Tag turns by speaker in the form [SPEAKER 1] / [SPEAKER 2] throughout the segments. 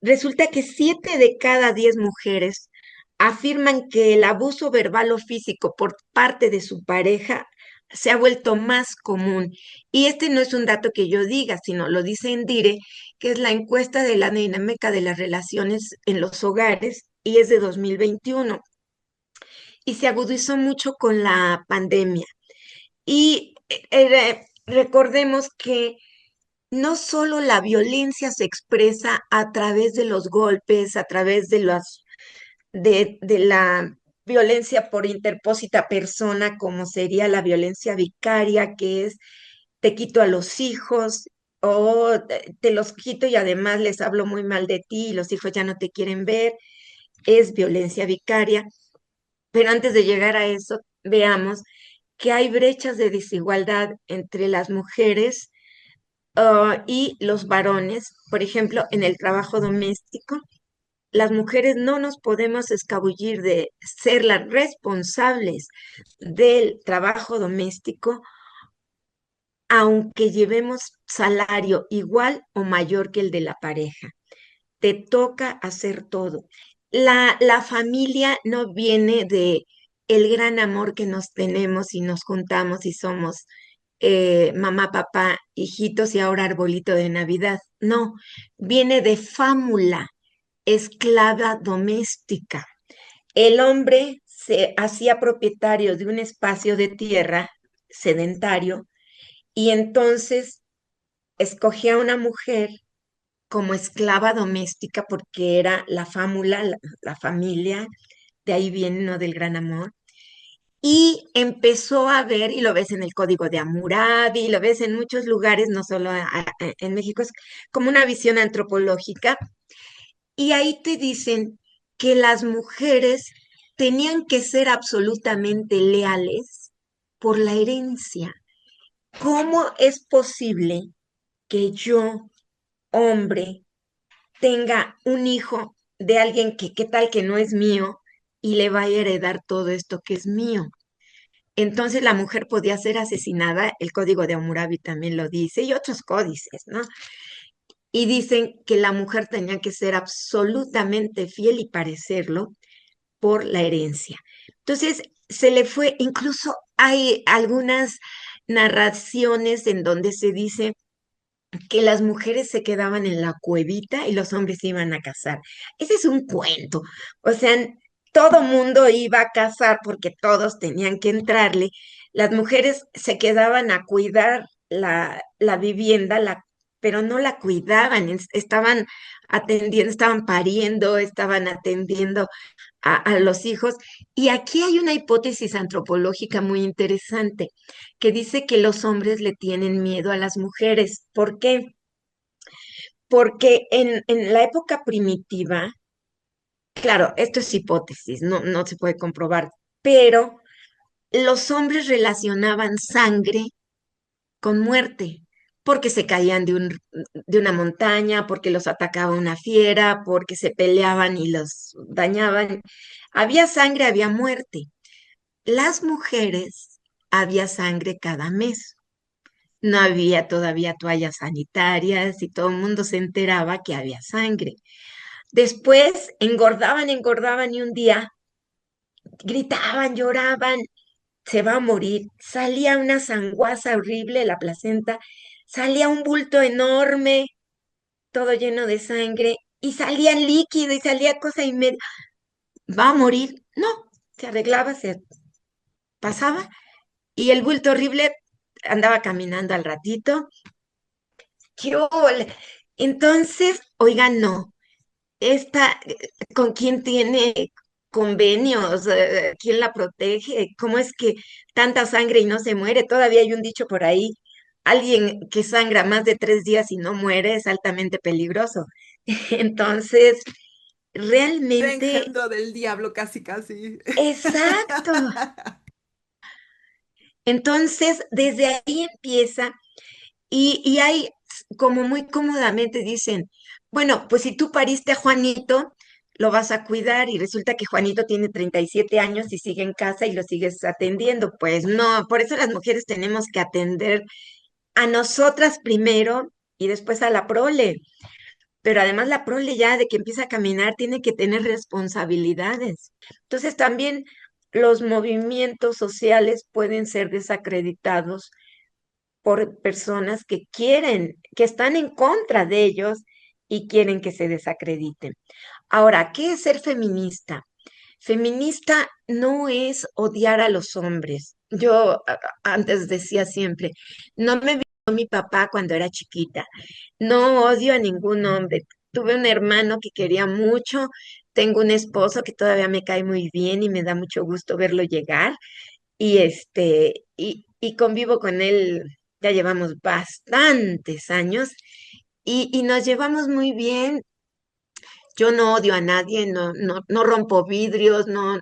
[SPEAKER 1] resulta que 7 de cada 10 mujeres afirman que el abuso verbal o físico por parte de su pareja se ha vuelto más común. Y este no es un dato que yo diga, sino lo dice Endire, que es la encuesta de la dinámica de las relaciones en los hogares y es de 2021. Y se agudizó mucho con la pandemia. Y recordemos que no solo la violencia se expresa a través de los golpes, a través de la violencia por interpósita persona, como sería la violencia vicaria, que es te quito a los hijos o te los quito y además les hablo muy mal de ti y los hijos ya no te quieren ver, es violencia vicaria. Pero antes de llegar a eso, veamos que hay brechas de desigualdad entre las mujeres y los varones. Por ejemplo, en el trabajo doméstico, las mujeres no nos podemos escabullir de ser las responsables del trabajo doméstico, aunque llevemos salario igual o mayor que el de la pareja. Te toca hacer todo. La familia no viene de el gran amor que nos tenemos y nos juntamos y somos mamá, papá, hijitos y ahora arbolito de Navidad. No, viene de fámula, esclava doméstica. El hombre se hacía propietario de un espacio de tierra sedentario y entonces escogía a una mujer como esclava doméstica porque era la fámula, la familia, de ahí viene, ¿no? Del gran amor. Y empezó a ver, y lo ves en el Código de Hammurabi, lo ves en muchos lugares, no solo en México, es como una visión antropológica. Y ahí te dicen que las mujeres tenían que ser absolutamente leales por la herencia. ¿Cómo es posible que yo, hombre, tenga un hijo de alguien que, qué tal que no es mío y le vaya a heredar todo esto que es mío? Entonces la mujer podía ser asesinada, el Código de Hammurabi también lo dice, y otros códices, ¿no? Y dicen que la mujer tenía que ser absolutamente fiel y parecerlo por la herencia. Entonces se le fue, incluso hay algunas narraciones en donde se dice que las mujeres se quedaban en la cuevita y los hombres se iban a casar. Ese es un cuento. O sea, todo mundo iba a casar porque todos tenían que entrarle. Las mujeres se quedaban a cuidar la vivienda, pero no la cuidaban, estaban atendiendo, estaban pariendo, estaban atendiendo a los hijos. Y aquí hay una hipótesis antropológica muy interesante que dice que los hombres le tienen miedo a las mujeres. ¿Por qué? Porque en la época primitiva, claro, esto es hipótesis, no se puede comprobar, pero los hombres relacionaban sangre con muerte, porque se caían de una montaña, porque los atacaba una fiera, porque se peleaban y los dañaban. Había sangre, había muerte. Las mujeres había sangre cada mes. No había todavía toallas sanitarias y todo el mundo se enteraba que había sangre. Después engordaban, engordaban y un día gritaban, lloraban, se va a morir. Salía una sanguaza horrible, la placenta, salía un bulto enorme, todo lleno de sangre, y salía líquido y salía cosa y media. ¿Va a morir? No, se arreglaba, se pasaba y el bulto horrible andaba caminando al ratito. ¡Qué ole! Entonces, oigan, no, esta, ¿con quién tiene convenios? ¿Quién la protege? ¿Cómo es que tanta sangre y no se muere? Todavía hay un dicho por ahí, alguien que sangra más de 3 días y no muere es altamente peligroso. Entonces,
[SPEAKER 2] Era
[SPEAKER 1] realmente,
[SPEAKER 2] engendro del diablo, casi, casi.
[SPEAKER 1] exacto. Entonces, desde ahí empieza y hay como muy cómodamente dicen, bueno, pues si tú pariste a Juanito, lo vas a cuidar y resulta que Juanito tiene 37 años y sigue en casa y lo sigues atendiendo. Pues no, por eso las mujeres tenemos que atender a nosotras primero y después a la prole. pero además la prole ya de que empieza a caminar tiene que tener responsabilidades. Entonces también los movimientos sociales pueden ser desacreditados por personas que quieren, que están en contra de ellos y quieren que se desacrediten. Ahora, ¿qué es ser feminista? Feminista no es odiar a los hombres. Yo antes decía siempre, no me vio mi papá cuando era chiquita, no odio a ningún hombre. Tuve un hermano que quería mucho, tengo un esposo que todavía me cae muy bien y me da mucho gusto verlo llegar y convivo con él, ya llevamos bastantes años y nos llevamos muy bien. Yo no odio a nadie, no rompo vidrios, no,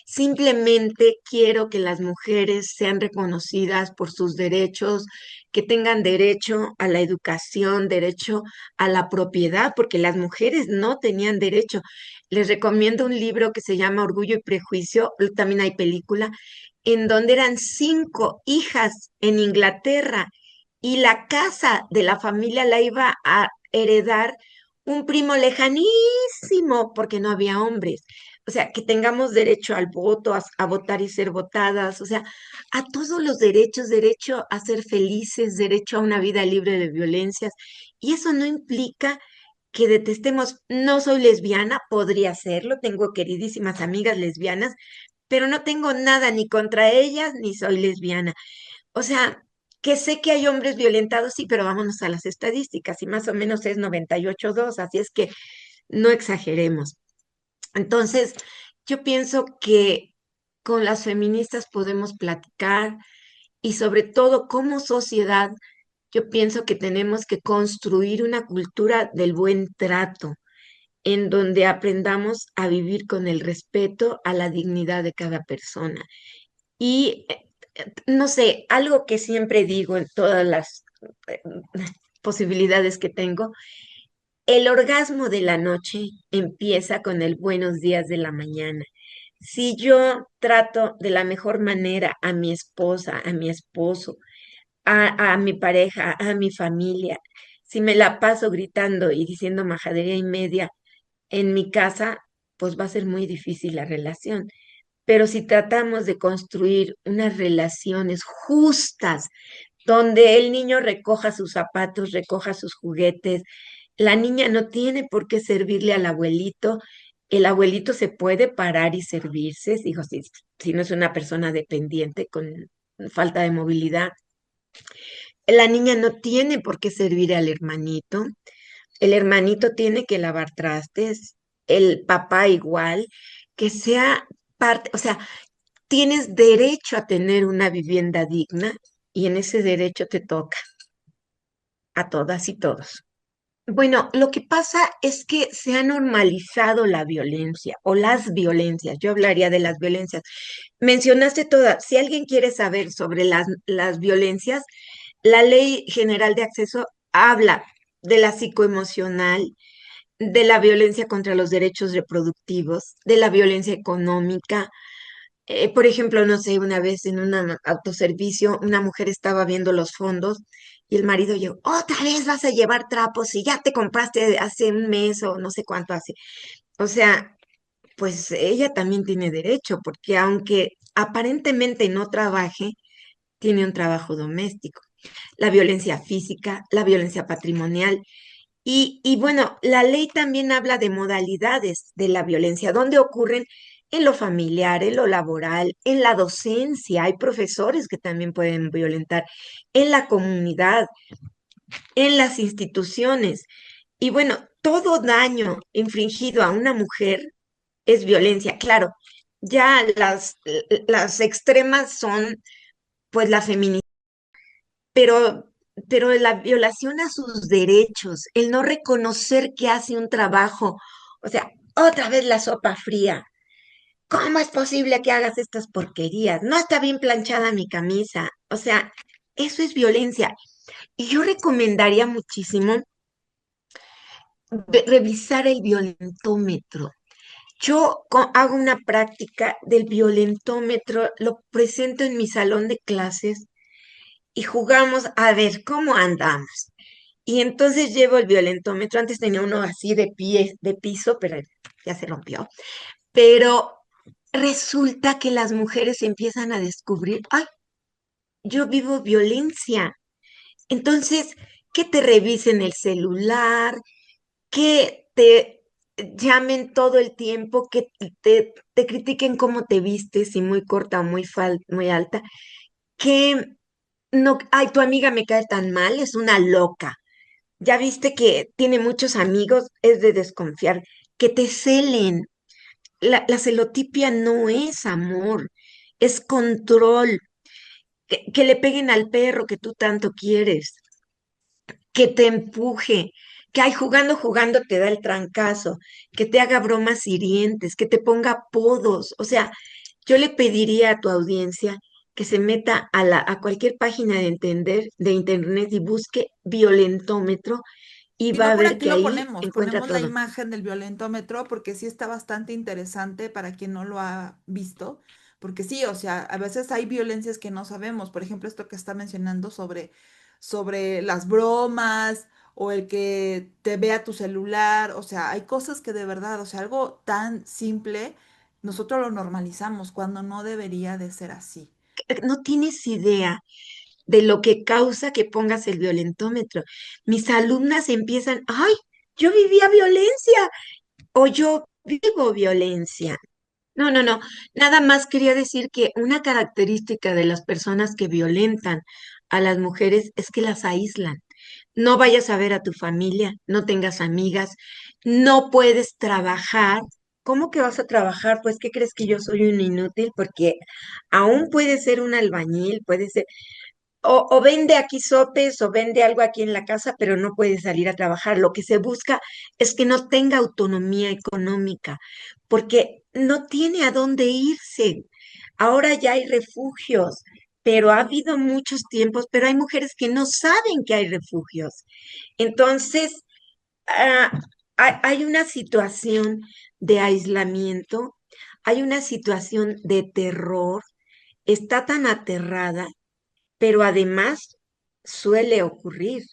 [SPEAKER 1] simplemente quiero que las mujeres sean reconocidas por sus derechos, que tengan derecho a la educación, derecho a la propiedad, porque las mujeres no tenían derecho. Les recomiendo un libro que se llama Orgullo y Prejuicio, también hay película, en donde eran 5 hijas en Inglaterra y la casa de la familia la iba a heredar un primo lejanísimo porque no había hombres. O sea, que tengamos derecho al voto, a votar y ser votadas, o sea, a todos los derechos, derecho a ser felices, derecho a una vida libre de violencias. Y eso no implica que detestemos, no soy lesbiana, podría serlo, tengo queridísimas amigas lesbianas, pero no tengo nada ni contra ellas, ni soy lesbiana. O sea, que sé que hay hombres violentados, sí, pero vámonos a las estadísticas y más o menos es 98,2, así es que no exageremos. Entonces, yo pienso que con las feministas podemos platicar y sobre todo como sociedad, yo pienso que tenemos que construir una cultura del buen trato en donde aprendamos a vivir con el respeto a la dignidad de cada persona. Y no sé, algo que siempre digo en todas las eh, posibilidades que tengo, el orgasmo de la noche empieza con el buenos días de la mañana. Si yo trato de la mejor manera a mi esposa, a mi esposo, a mi pareja, a mi familia, si me la paso gritando y diciendo majadería y media en mi casa, pues va a ser muy difícil la relación. Pero si tratamos de construir unas relaciones justas, donde el niño recoja sus zapatos, recoja sus juguetes, la niña no tiene por qué servirle al abuelito, el abuelito se puede parar y servirse, digo, si no es una persona dependiente con falta de movilidad. La niña no tiene por qué servir al hermanito, el hermanito tiene que lavar trastes, el papá igual, que sea parte, o sea, tienes derecho a tener una vivienda digna y en ese derecho te toca a todas y todos. Bueno, lo que pasa es que se ha normalizado la violencia o las violencias. Yo hablaría de las violencias. Mencionaste todas. Si alguien quiere saber sobre las violencias, la Ley General de Acceso habla de la psicoemocional, de la violencia contra los derechos reproductivos, de la violencia económica. Por ejemplo, no sé, una vez en un autoservicio, una mujer estaba viendo los fondos y el marido llegó, otra vez vas a llevar trapos y ya te compraste hace un mes o no sé cuánto hace. O sea, pues ella también tiene derecho, porque aunque aparentemente no trabaje, tiene un trabajo doméstico. La violencia física, la violencia patrimonial. Y bueno, la ley también habla de modalidades de la violencia, donde ocurren en lo familiar, en lo laboral, en la docencia. Hay profesores que también pueden violentar, en la comunidad, en las instituciones. Y bueno, todo daño infringido a una mujer es violencia. Claro, ya las extremas son pues la feminidad, pero, pero la violación a sus derechos, el no reconocer que hace un trabajo, o sea, otra vez la sopa fría. ¿Cómo es posible que hagas estas porquerías? No está bien planchada mi camisa. O sea, eso es violencia. Y yo recomendaría muchísimo revisar el violentómetro. Yo hago una práctica del violentómetro, lo presento en mi salón de clases y jugamos a ver cómo andamos. Y entonces llevo el violentómetro. Antes tenía uno así de pie, de piso, pero ya se rompió. Pero resulta que las mujeres empiezan a descubrir, ay, yo vivo violencia. Entonces, que te revisen el celular, que te llamen todo el tiempo, que te critiquen cómo te vistes, si muy corta o muy alta, que no, ay, tu amiga me cae tan mal, es una loca. Ya viste que tiene muchos amigos, es de desconfiar, que te celen. La celotipia no es amor, es control, que le peguen al perro que tú tanto quieres, que te empuje, que ay, jugando, jugando te da el trancazo, que te haga bromas hirientes, que te ponga apodos. O sea, yo le pediría a tu audiencia que se meta a cualquier página de internet y busque violentómetro y
[SPEAKER 2] Si
[SPEAKER 1] va
[SPEAKER 2] no,
[SPEAKER 1] a
[SPEAKER 2] por
[SPEAKER 1] ver
[SPEAKER 2] aquí
[SPEAKER 1] que
[SPEAKER 2] lo
[SPEAKER 1] ahí
[SPEAKER 2] ponemos,
[SPEAKER 1] encuentra
[SPEAKER 2] ponemos la
[SPEAKER 1] todo.
[SPEAKER 2] imagen del violentómetro porque sí está bastante interesante para quien no lo ha visto, porque sí, o sea, a veces hay violencias que no sabemos, por ejemplo, esto que está mencionando sobre las bromas o el que te vea tu celular, o sea, hay cosas que de verdad, o sea, algo tan simple, nosotros lo normalizamos cuando no debería de ser así.
[SPEAKER 1] No tienes idea de lo que causa que pongas el violentómetro. Mis alumnas empiezan, ay, yo vivía violencia o yo vivo violencia. No, no, no. Nada más quería decir que una característica de las personas que violentan a las mujeres es que las aíslan. No vayas a ver a tu familia, no tengas amigas, no puedes trabajar. ¿Cómo que vas a trabajar? Pues, ¿qué crees que yo soy un inútil? Porque aún puede ser un albañil, puede ser, o vende aquí sopes o vende algo aquí en la casa, pero no puede salir a trabajar. Lo que se busca es que no tenga autonomía económica, porque no tiene a dónde irse. Ahora ya hay refugios, pero ha habido muchos tiempos, pero hay mujeres que no saben que hay refugios. Entonces, ah, hay una situación de aislamiento, hay una situación de terror, está tan aterrada, pero además suele ocurrir,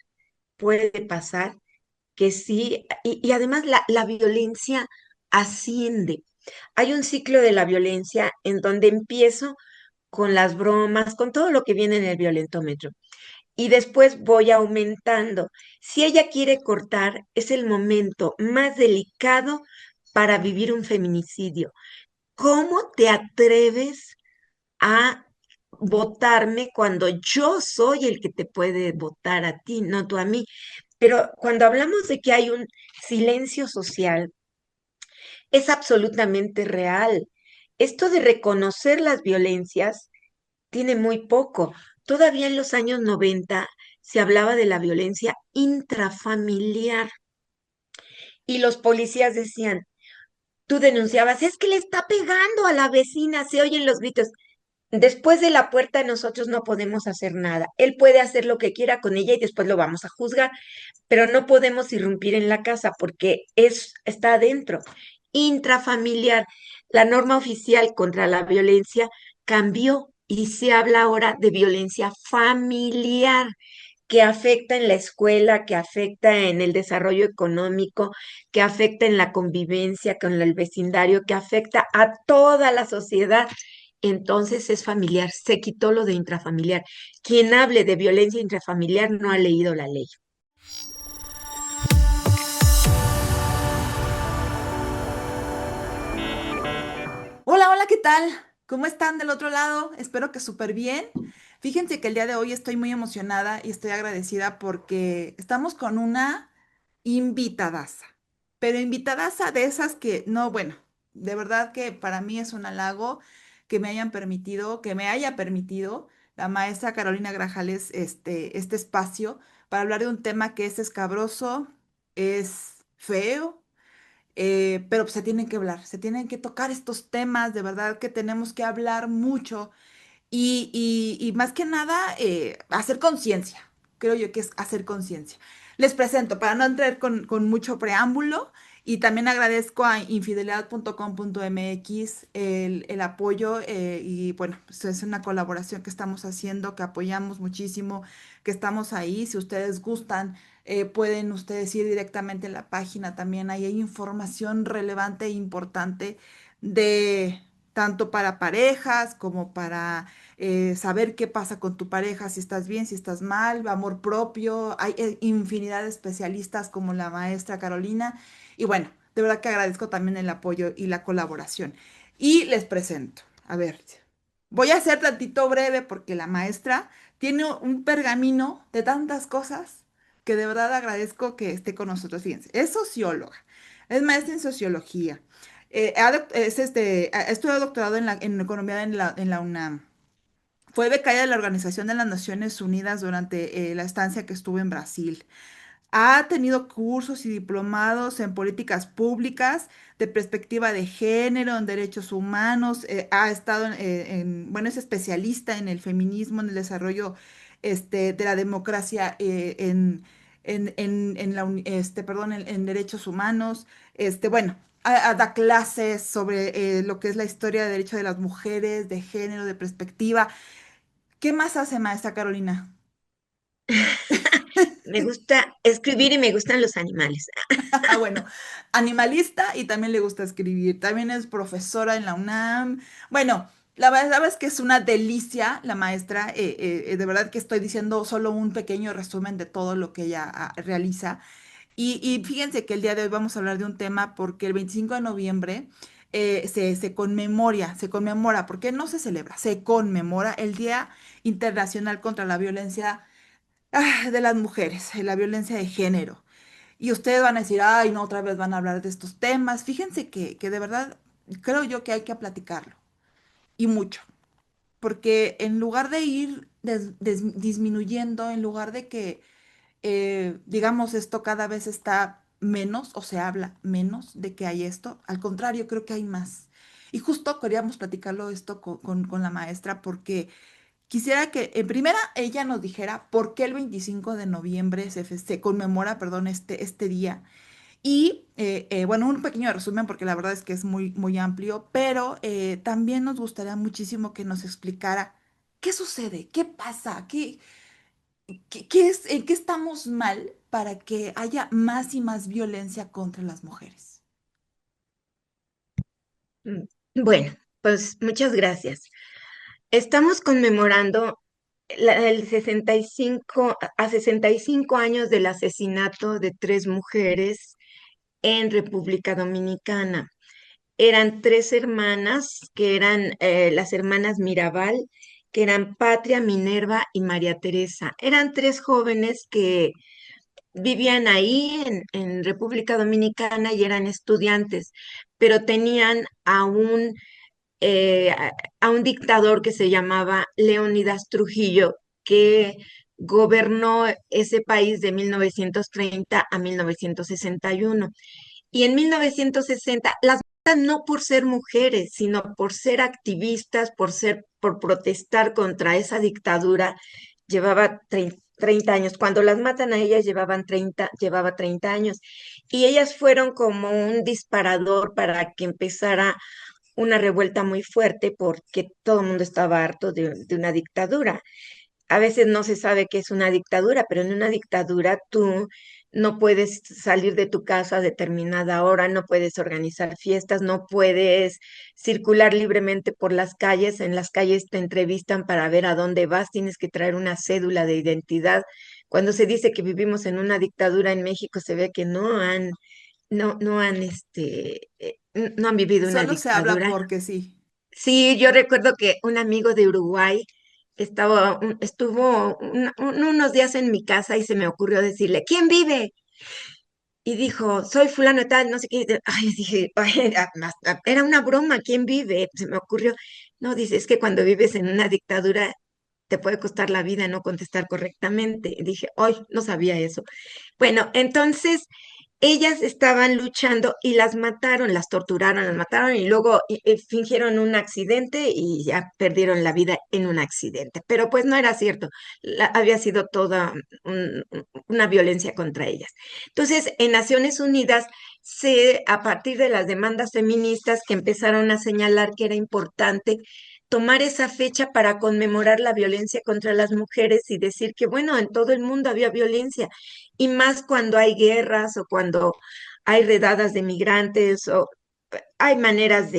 [SPEAKER 1] puede pasar que sí, y además la violencia asciende. Hay un ciclo de la violencia en donde empiezo con las bromas, con todo lo que viene en el violentómetro, y después voy aumentando. Si ella quiere cortar, es el momento más delicado para vivir un feminicidio. ¿Cómo te atreves a votarme cuando yo soy el que te puede votar a ti, no tú a mí? Pero cuando hablamos de que hay un silencio social, es absolutamente real. Esto de reconocer las violencias tiene muy poco. Todavía en los años 90 se hablaba de la violencia intrafamiliar y los policías decían, tú denunciabas, es que le está pegando a la vecina, se oyen los gritos. Después de la puerta nosotros no podemos hacer nada. Él puede hacer lo que quiera con ella y después lo vamos a juzgar, pero no podemos irrumpir en la casa porque está adentro. Intrafamiliar. La norma oficial contra la violencia cambió y se habla ahora de violencia familiar que afecta en la escuela, que afecta en el desarrollo económico, que afecta en la convivencia con el vecindario, que afecta a toda la sociedad. Entonces es familiar, se quitó lo de intrafamiliar. Quien hable de violencia intrafamiliar no ha leído la ley.
[SPEAKER 2] Hola, hola, ¿qué tal? ¿Cómo están del otro lado? Espero que súper bien. Fíjense que el día de hoy estoy muy emocionada y estoy agradecida porque estamos con una invitadaza, pero invitadaza de esas que, no, bueno, de verdad que para mí es un halago que me hayan permitido, que me haya permitido la maestra Carolina Grajales este espacio para hablar de un tema que es escabroso, es feo, pero pues, se tienen que hablar, se tienen que tocar estos temas, de verdad que tenemos que hablar mucho y más que nada hacer conciencia, creo yo que es hacer conciencia. Les presento, para no entrar con mucho preámbulo, y también agradezco a infidelidad.com.mx el apoyo y bueno, pues es una colaboración que estamos haciendo, que apoyamos muchísimo, que estamos ahí. Si ustedes gustan, pueden ustedes ir directamente en la página también. Ahí hay información relevante e importante de tanto para parejas como para saber qué pasa con tu pareja, si estás bien, si estás mal, amor propio. Hay infinidad de especialistas como la maestra Carolina. Y bueno, de verdad que agradezco también el apoyo y la colaboración. Y les presento. A ver, voy a ser tantito breve porque la maestra tiene un pergamino de tantas cosas que de verdad agradezco que esté con nosotros. Fíjense, es socióloga, es maestra en sociología, ha estudiado doctorado en economía en la UNAM. Fue becaria de la Organización de las Naciones Unidas durante la estancia que estuvo en Brasil. Ha tenido cursos y diplomados en políticas públicas de perspectiva de género, en derechos humanos. Ha estado bueno, es especialista en el feminismo, en el desarrollo de la democracia en perdón, en derechos humanos. Bueno, da clases sobre lo que es la historia de derecho de las mujeres, de género, de perspectiva. ¿Qué más hace, maestra Carolina?
[SPEAKER 1] Me gusta escribir y me gustan los animales.
[SPEAKER 2] Ah, bueno, animalista y también le gusta escribir. También es profesora en la UNAM. Bueno, la verdad es que es una delicia la maestra. De verdad que estoy diciendo solo un pequeño resumen de todo lo que ella realiza. Y fíjense que el día de hoy vamos a hablar de un tema porque el 25 de noviembre se conmemora, porque no se celebra, se conmemora el Día Internacional contra la Violencia de las Mujeres, la violencia de género. Y ustedes van a decir, ay, no, otra vez van a hablar de estos temas. Fíjense que de verdad creo yo que hay que platicarlo. Y mucho. Porque en lugar de ir disminuyendo, en lugar de que, digamos, esto cada vez está menos o se habla menos de que hay esto, al contrario, creo que hay más. Y justo queríamos platicarlo esto con la maestra porque quisiera que en primera ella nos dijera por qué el 25 de noviembre se conmemora, perdón, este día. Y bueno, un pequeño resumen porque la verdad es que es muy, muy amplio, pero también nos gustaría muchísimo que nos explicara qué sucede, qué pasa, qué es, en qué estamos mal para que haya más y más violencia contra las mujeres.
[SPEAKER 1] Mm, Bueno, pues muchas gracias. Estamos conmemorando el 65, a 65 años del asesinato de tres mujeres en República Dominicana. Eran tres hermanas, que eran las hermanas Mirabal, que eran Patria, Minerva y María Teresa. Eran tres jóvenes que vivían ahí en República Dominicana y eran estudiantes, pero tenían a un dictador que se llamaba Leónidas Trujillo, que gobernó ese país de 1930 a 1961. Y en 1960 las matan no por ser mujeres, sino por ser activistas, por protestar contra esa dictadura. Llevaba 30 años. Cuando las matan a ellas llevaba 30 años. Y ellas fueron como un disparador para que empezara una revuelta muy fuerte porque todo el mundo estaba harto de una dictadura. A veces no se sabe qué es una dictadura, pero en una dictadura tú no puedes salir de tu casa a determinada hora, no puedes organizar fiestas, no puedes circular libremente por las calles. En las calles te entrevistan para ver a dónde vas, tienes que traer una cédula de identidad. Cuando se dice que vivimos en una dictadura en México, se ve que no han, no han vivido una
[SPEAKER 2] Solo se habla
[SPEAKER 1] dictadura.
[SPEAKER 2] porque sí.
[SPEAKER 1] Sí, yo recuerdo que un amigo de Uruguay estuvo unos días en mi casa y se me ocurrió decirle, ¿quién vive? Y dijo, soy fulano de tal, no sé qué. Ay, dije, ay, era una broma, ¿quién vive? Se me ocurrió. No, dice, es que cuando vives en una dictadura te puede costar la vida no contestar correctamente. Y dije, hoy no sabía eso. Bueno, entonces ellas estaban luchando y las mataron, las torturaron, las mataron y luego fingieron un accidente y ya perdieron la vida en un accidente. Pero pues no era cierto, había sido toda una violencia contra ellas. Entonces, en Naciones Unidas, a partir de las demandas feministas que empezaron a señalar que era importante tomar esa fecha para conmemorar la violencia contra las mujeres y decir que, bueno, en todo el mundo había violencia y más cuando hay guerras o cuando hay redadas de migrantes o hay maneras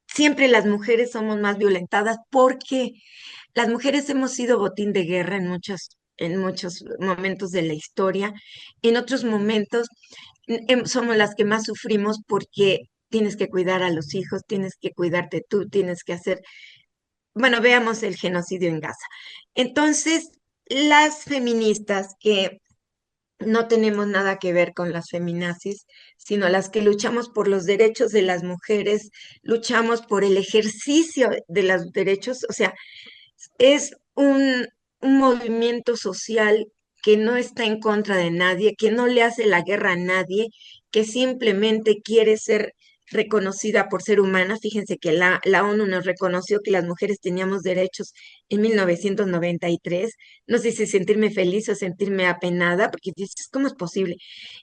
[SPEAKER 1] siempre las mujeres somos más violentadas porque las mujeres hemos sido botín de guerra en muchos momentos de la historia. En otros momentos somos las que más sufrimos porque tienes que cuidar a los hijos, tienes que cuidarte tú, tienes que hacer, bueno, veamos el genocidio en Gaza. Entonces, las feministas que no tenemos nada que ver con las feminazis, sino las que luchamos por los derechos de las mujeres, luchamos por el ejercicio de los derechos, o sea, es un movimiento social que no está en contra de nadie, que no le hace la guerra a nadie, que simplemente quiere ser reconocida por ser humana. Fíjense que la ONU nos reconoció que las mujeres teníamos derechos en 1993. No sé si sentirme feliz o sentirme apenada, porque dices, ¿cómo es posible?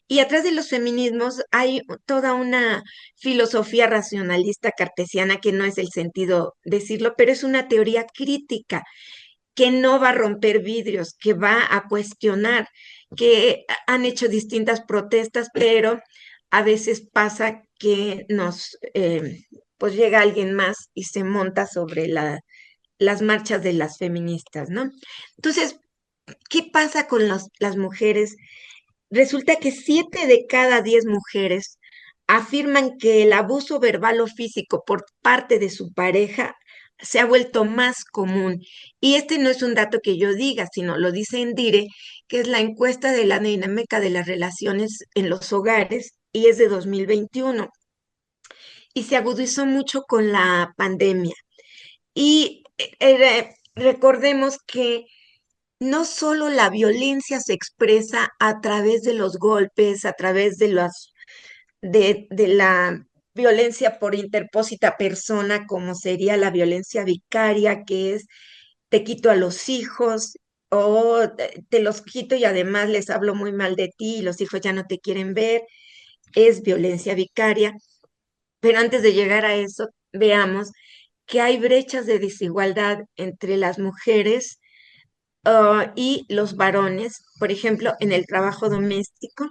[SPEAKER 1] Y atrás de los feminismos hay toda una filosofía racionalista cartesiana que no es el sentido decirlo, pero es una teoría crítica que no va a romper vidrios, que va a cuestionar, que han hecho distintas protestas, pero a veces pasa que pues llega alguien más y se monta sobre las marchas de las feministas, ¿no? Entonces, ¿qué pasa con las mujeres? Resulta que 7 de cada 10 mujeres afirman que el abuso verbal o físico por parte de su pareja se ha vuelto más común. Y este no es un dato que yo diga, sino lo dice Endire, que es la encuesta de la dinámica de las relaciones en los hogares y es de 2021. Y se agudizó mucho con la pandemia. Y recordemos que no solo la violencia se expresa a través de los golpes, a través de la violencia por interpósita persona, como sería la violencia vicaria, que es te quito a los hijos o te los quito y además les hablo muy mal de ti y los hijos ya no te quieren ver, es violencia vicaria. Pero antes de llegar a eso, veamos que hay brechas de desigualdad entre las mujeres y los varones, por ejemplo, en el trabajo doméstico.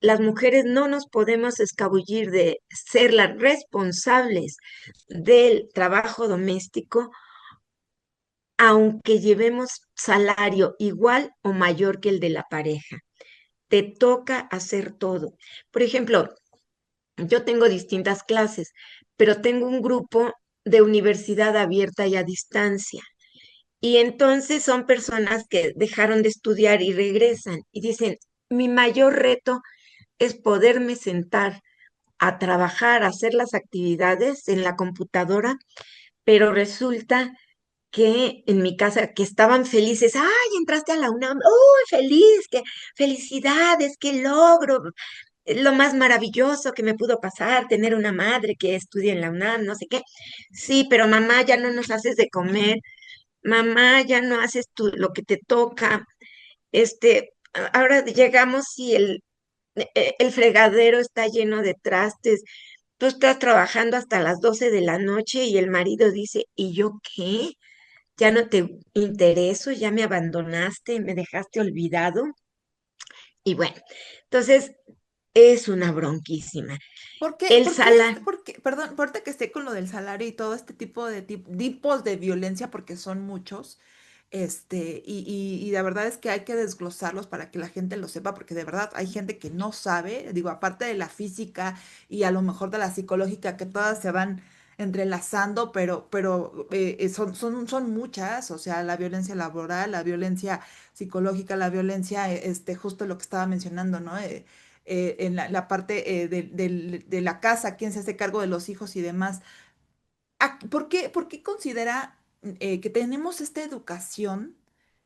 [SPEAKER 1] Las mujeres no nos podemos escabullir de ser las responsables del trabajo doméstico, aunque llevemos salario igual o mayor que el de la pareja. Te toca hacer todo. Por ejemplo, yo tengo distintas clases, pero tengo un grupo de universidad abierta y a distancia. Y entonces son personas que dejaron de estudiar y regresan y dicen, mi mayor reto es poderme sentar a trabajar, a hacer las actividades en la computadora, pero resulta que en mi casa, que estaban felices, ay, entraste a la UNAM, uy, feliz, que felicidades, qué logro, lo más maravilloso que me pudo pasar, tener una madre que estudie en la UNAM, no sé qué. Sí, pero mamá, ya no nos haces de comer, mamá, ya no haces lo que te toca. Ahora llegamos y el fregadero está lleno de trastes. Tú estás trabajando hasta las 12 de la noche y el marido dice, ¿y yo qué? ¿Ya no te intereso? ¿Ya me abandonaste? ¿Me dejaste olvidado? Y bueno, entonces es una bronquísima. El salario,
[SPEAKER 2] Perdón, ahorita que esté con lo del salario y todo este tipo de tipos de violencia, porque son muchos, y la verdad es que hay que desglosarlos para que la gente lo sepa, porque de verdad hay gente que no sabe, digo, aparte de la física y a lo mejor de la psicológica, que todas se van entrelazando, pero son muchas, o sea, la violencia laboral, la violencia psicológica, la violencia, justo lo que estaba mencionando, ¿no? En la parte de la casa, quién se hace cargo de los hijos y demás. ¿Por qué considera que tenemos esta educación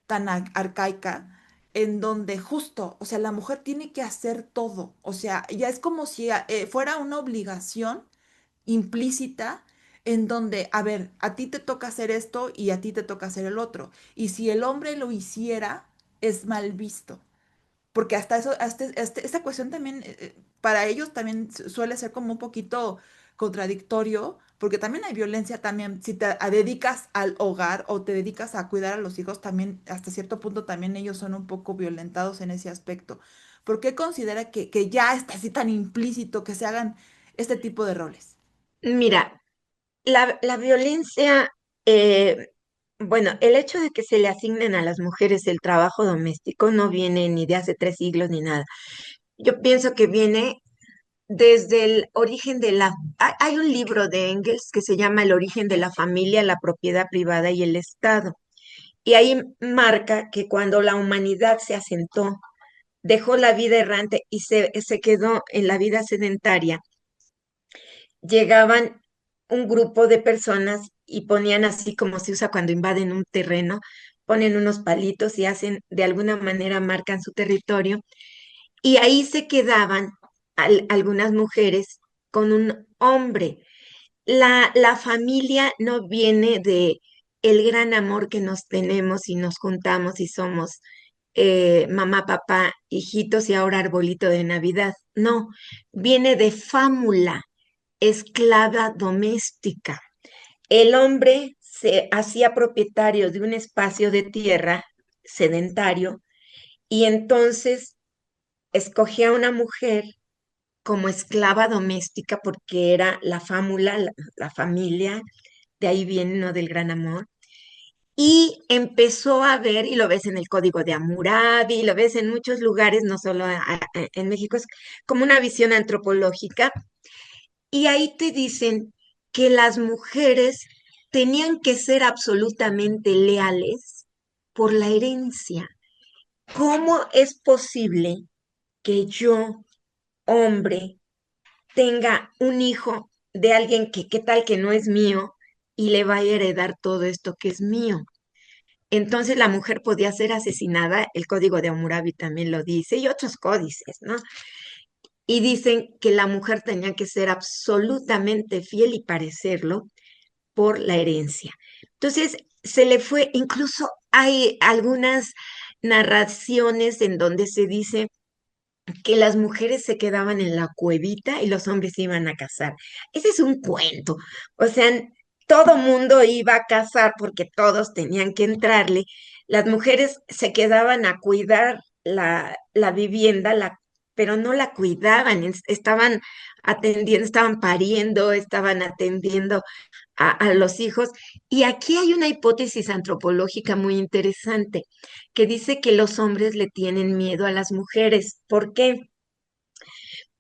[SPEAKER 2] tan arcaica? en donde justo, o sea, la mujer tiene que hacer todo, o sea, ya es como si fuera una obligación implícita en donde, a ver, a ti te toca hacer esto y a ti te toca hacer el otro. Y si el hombre lo hiciera, es mal visto. Porque hasta eso, esta cuestión también, para ellos también suele ser como un poquito contradictorio, porque también hay violencia también, si te dedicas al hogar o te dedicas a cuidar a los hijos, también hasta cierto punto también ellos son un poco violentados en ese aspecto. ¿Por qué considera que ya está así tan implícito que se hagan este tipo de roles?
[SPEAKER 1] Mira, la violencia, eh, bueno, el hecho de que se le asignen a las mujeres el trabajo doméstico no viene ni de hace 3 siglos ni nada. Yo pienso que viene desde el origen de la... Hay un libro de Engels que se llama El origen de la familia, la propiedad privada y el Estado. Y ahí marca que cuando la humanidad se asentó, dejó la vida errante y se quedó en la vida sedentaria, llegaban un grupo de personas y ponían así como se usa cuando invaden un terreno, ponen unos palitos y hacen, de alguna manera marcan su territorio, y ahí se quedaban algunas mujeres con un hombre. La familia no viene de el gran amor que nos tenemos y nos juntamos y somos mamá, papá, hijitos y ahora arbolito de Navidad. No, viene de fámula, esclava doméstica. El hombre se hacía propietario de un espacio de tierra sedentario y entonces escogía a una mujer como esclava doméstica porque era la fámula, la familia, de ahí viene, ¿no? Del gran amor. Y empezó a ver, y lo ves en el Código de Hammurabi, lo ves en muchos lugares, no solo en México, es como una visión antropológica. Y ahí te dicen que las mujeres tenían que ser absolutamente leales por la herencia. ¿Cómo es posible que yo, hombre, tenga un hijo de alguien que qué tal que no es mío y le vaya a heredar todo esto que es mío? Entonces la mujer podía ser asesinada, el Código de Hammurabi también lo dice, y otros códices, ¿no? Y dicen que la mujer tenía que ser absolutamente fiel y parecerlo por la herencia. Entonces se le fue, incluso hay algunas narraciones en donde se dice que las mujeres se quedaban en la cuevita y los hombres se iban a casar. Ese es un cuento. O sea, todo mundo iba a casar porque todos tenían que entrarle. Las mujeres se quedaban a cuidar la vivienda, pero no la cuidaban, estaban atendiendo, estaban pariendo, estaban atendiendo a los hijos. Y aquí hay una hipótesis antropológica muy interesante que dice que los hombres le tienen miedo a las mujeres. ¿Por qué?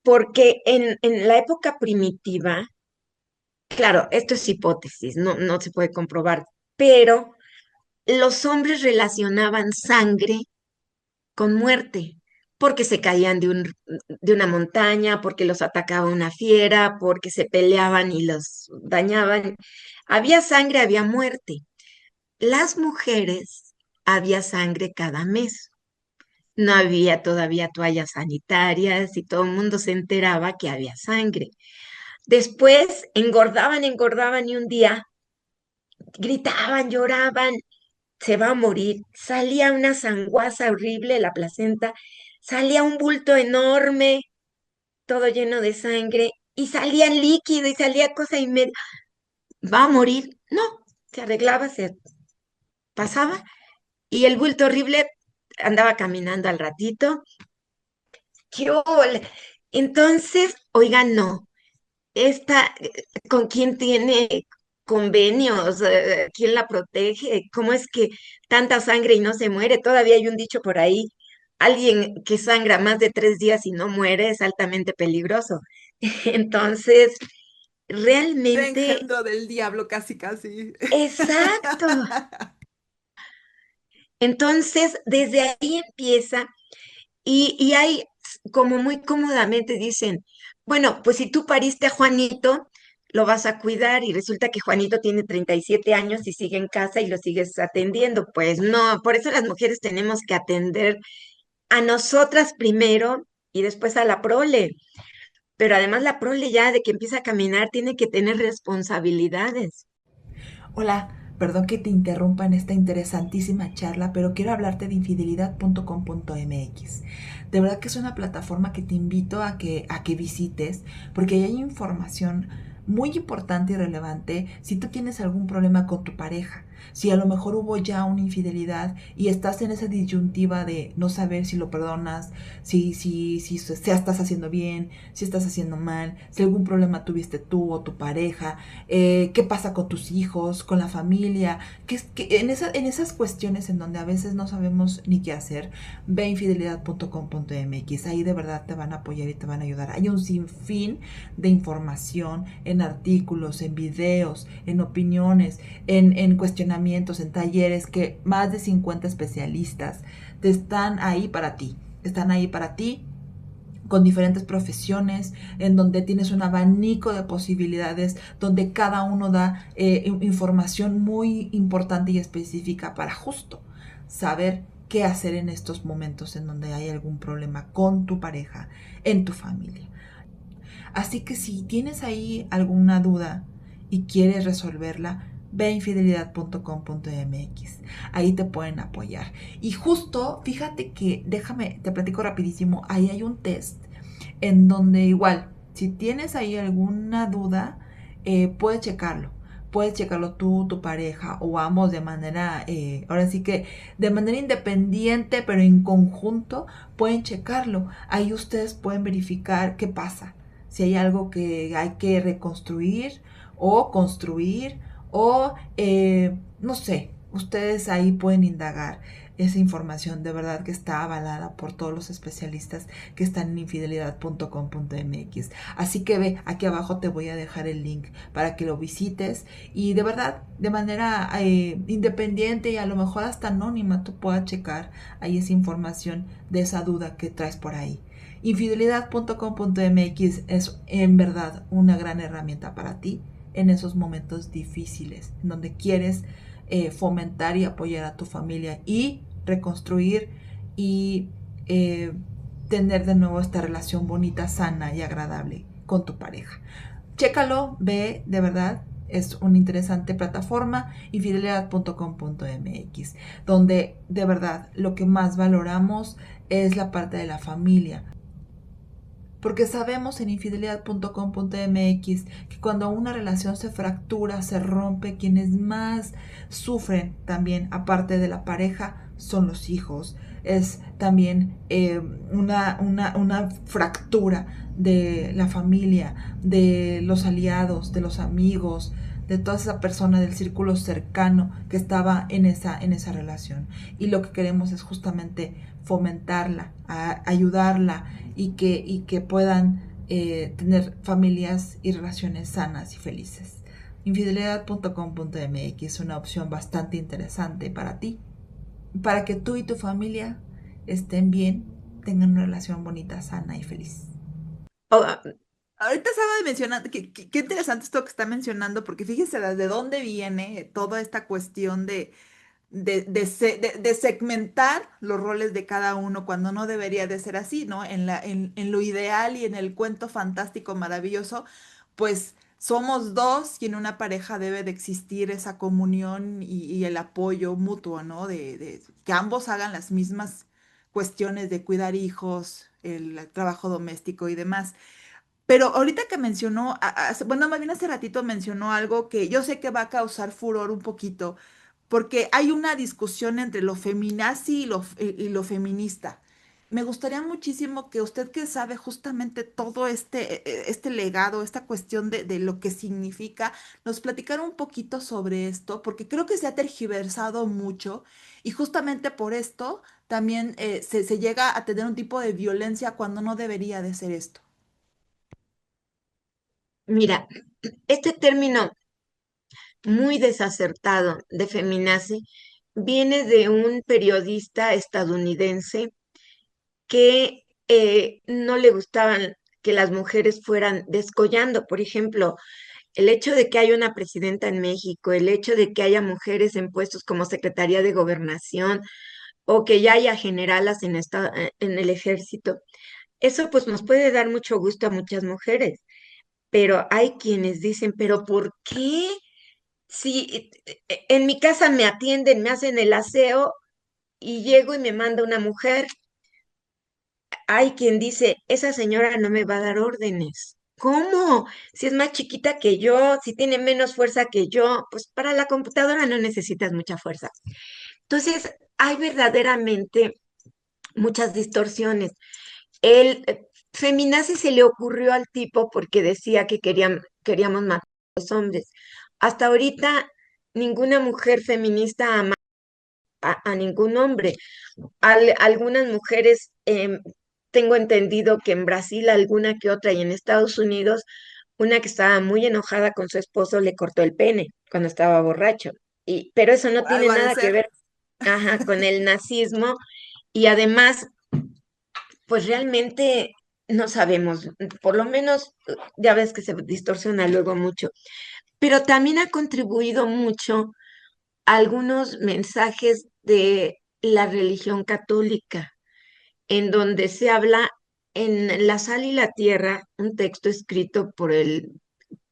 [SPEAKER 1] Porque en la época primitiva, claro, esto es hipótesis, no se puede comprobar, pero los hombres relacionaban sangre con muerte, porque se caían de una montaña, porque los atacaba una fiera, porque se peleaban y los dañaban. Había sangre, había muerte. Las mujeres, había sangre cada mes. No había todavía toallas sanitarias y todo el mundo se enteraba que había sangre. Después engordaban, engordaban y un día gritaban, lloraban, se va a morir. Salía una sanguaza horrible, la placenta, salía un bulto enorme, todo lleno de sangre, y salía líquido y salía cosa y media. ¿Va a morir? No, se arreglaba, se pasaba, y el bulto horrible andaba caminando al ratito. ¡Qué ole! Entonces, oigan, no, esta, ¿con quién tiene convenios? ¿Quién la protege? ¿Cómo es que tanta sangre y no se muere? Todavía hay un dicho por ahí, alguien que sangra más de 3 días y no muere es altamente peligroso. Entonces,
[SPEAKER 2] El
[SPEAKER 1] realmente,
[SPEAKER 2] engendro del diablo, casi, casi.
[SPEAKER 1] exacto. Entonces, desde ahí empieza y hay como muy cómodamente dicen, bueno, pues si tú pariste a Juanito, lo vas a cuidar y resulta que Juanito tiene 37 años y sigue en casa y lo sigues atendiendo. Pues no, por eso las mujeres tenemos que atender a nosotras primero y después a la prole. Pero además la prole ya de que empieza a caminar tiene que tener responsabilidades.
[SPEAKER 2] Hola, perdón que te interrumpa en esta interesantísima charla, pero quiero hablarte de infidelidad.com.mx. De verdad que es una plataforma que te invito a que visites porque ahí hay información muy importante y relevante si tú tienes algún problema con tu pareja, si a lo mejor hubo ya una infidelidad y estás en esa disyuntiva de no saber si lo perdonas, si estás haciendo bien, si estás haciendo mal, si algún problema tuviste tú o tu pareja, qué pasa con tus hijos, con la familia, en esas cuestiones en donde a veces no sabemos ni qué hacer, ve infidelidad.com.mx, ahí de verdad te van a apoyar y te van a ayudar. Hay un sinfín de información en artículos, en videos, en opiniones, en cuestionamientos, en talleres, que más de 50 especialistas te están ahí para ti, están ahí para ti con diferentes profesiones, en donde tienes un abanico de posibilidades, donde cada uno da información muy importante y específica para justo saber qué hacer en estos momentos en donde hay algún problema con tu pareja, en tu familia. Así que si tienes ahí alguna duda y quieres resolverla, ve a infidelidad.com.mx. Ahí te pueden apoyar. Y justo, fíjate que, déjame, te platico rapidísimo, ahí hay un test en donde igual, si tienes ahí alguna duda, puedes checarlo. Puedes checarlo tú, tu pareja o ambos de manera, ahora sí que de manera independiente, pero en conjunto, pueden checarlo. Ahí ustedes pueden verificar qué pasa, si hay algo que hay que reconstruir o construir o no sé, ustedes ahí pueden indagar esa información. De verdad que está avalada por todos los especialistas que están en infidelidad.com.mx. Así que ve, aquí abajo te voy a dejar el link para que lo visites y de verdad, de manera independiente y a lo mejor hasta anónima, tú puedas checar ahí esa información de esa duda que traes por ahí. Infidelidad.com.mx es en verdad una gran herramienta para ti en esos momentos difíciles, en donde quieres fomentar y apoyar a tu familia y reconstruir y eh, tener de nuevo esta relación bonita, sana y agradable con tu pareja. Chécalo, ve, de verdad, es una interesante plataforma, infidelidad.com.mx, donde de verdad lo que más valoramos es la parte de la familia. Porque sabemos en infidelidad.com.mx que cuando una relación se fractura, se rompe, quienes más sufren también, aparte de la pareja, son los hijos. Es también una fractura de la familia, de los aliados, de los amigos, de toda esa persona del círculo cercano que estaba en esa relación. Y lo que queremos es justamente fomentarla, ayudarla y que puedan tener familias y relaciones sanas y felices. Infidelidad.com.mx es una opción bastante interesante para ti, para que tú y tu familia estén bien, tengan una relación bonita, sana y feliz.
[SPEAKER 1] Oh,
[SPEAKER 2] Ahorita estaba mencionando, qué interesante esto que está mencionando, porque fíjese desde dónde viene toda esta cuestión de segmentar los roles de cada uno cuando no debería de ser así, ¿no? En lo ideal y en el cuento fantástico maravilloso, pues somos dos y en una pareja debe de existir esa comunión y el apoyo mutuo, ¿no? De que ambos hagan las mismas cuestiones de cuidar hijos, el trabajo doméstico y demás. Pero ahorita que mencionó, bueno, más bien hace ratito mencionó algo que yo sé que va a causar furor un poquito, porque hay una discusión entre lo feminazi y lo feminista. Me gustaría muchísimo que usted que sabe justamente todo este legado, esta cuestión de lo que significa, nos platicara un poquito sobre esto, porque creo que se ha tergiversado mucho y justamente por esto también se llega a tener un tipo de violencia cuando no debería de ser esto.
[SPEAKER 1] mira, este término muy desacertado de feminazi viene de un periodista estadounidense que no le gustaban que las mujeres fueran descollando. Por ejemplo, El hecho de que haya una presidenta en México, el hecho de que haya mujeres en puestos como Secretaría de Gobernación o que ya haya generalas en el ejército, eso pues nos puede dar mucho gusto a muchas mujeres, pero hay quienes dicen, pero ¿por qué? Si en mi casa me atienden, me hacen el aseo y llego y me manda una mujer, hay quien dice, esa señora no me va a dar órdenes. ¿Cómo? Si es más chiquita que yo, si tiene menos fuerza que yo, pues para la computadora no necesitas mucha fuerza. Entonces, hay verdaderamente muchas distorsiones. El feminazi se le ocurrió al tipo porque decía que queríamos matar a los hombres. Hasta ahorita, ninguna mujer feminista ama a ningún hombre. Algunas mujeres, tengo entendido que en Brasil alguna que otra y en Estados Unidos, una que estaba muy enojada con su esposo le cortó el pene cuando estaba borracho. Pero eso no tiene
[SPEAKER 2] Algo ha de
[SPEAKER 1] nada que
[SPEAKER 2] ser.
[SPEAKER 1] ver, ajá, con el nazismo y además, pues realmente no sabemos, por lo menos ya ves que se distorsiona luego mucho, pero también ha contribuido mucho algunos mensajes de la religión católica en donde se habla en La sal y la tierra, un texto escrito por el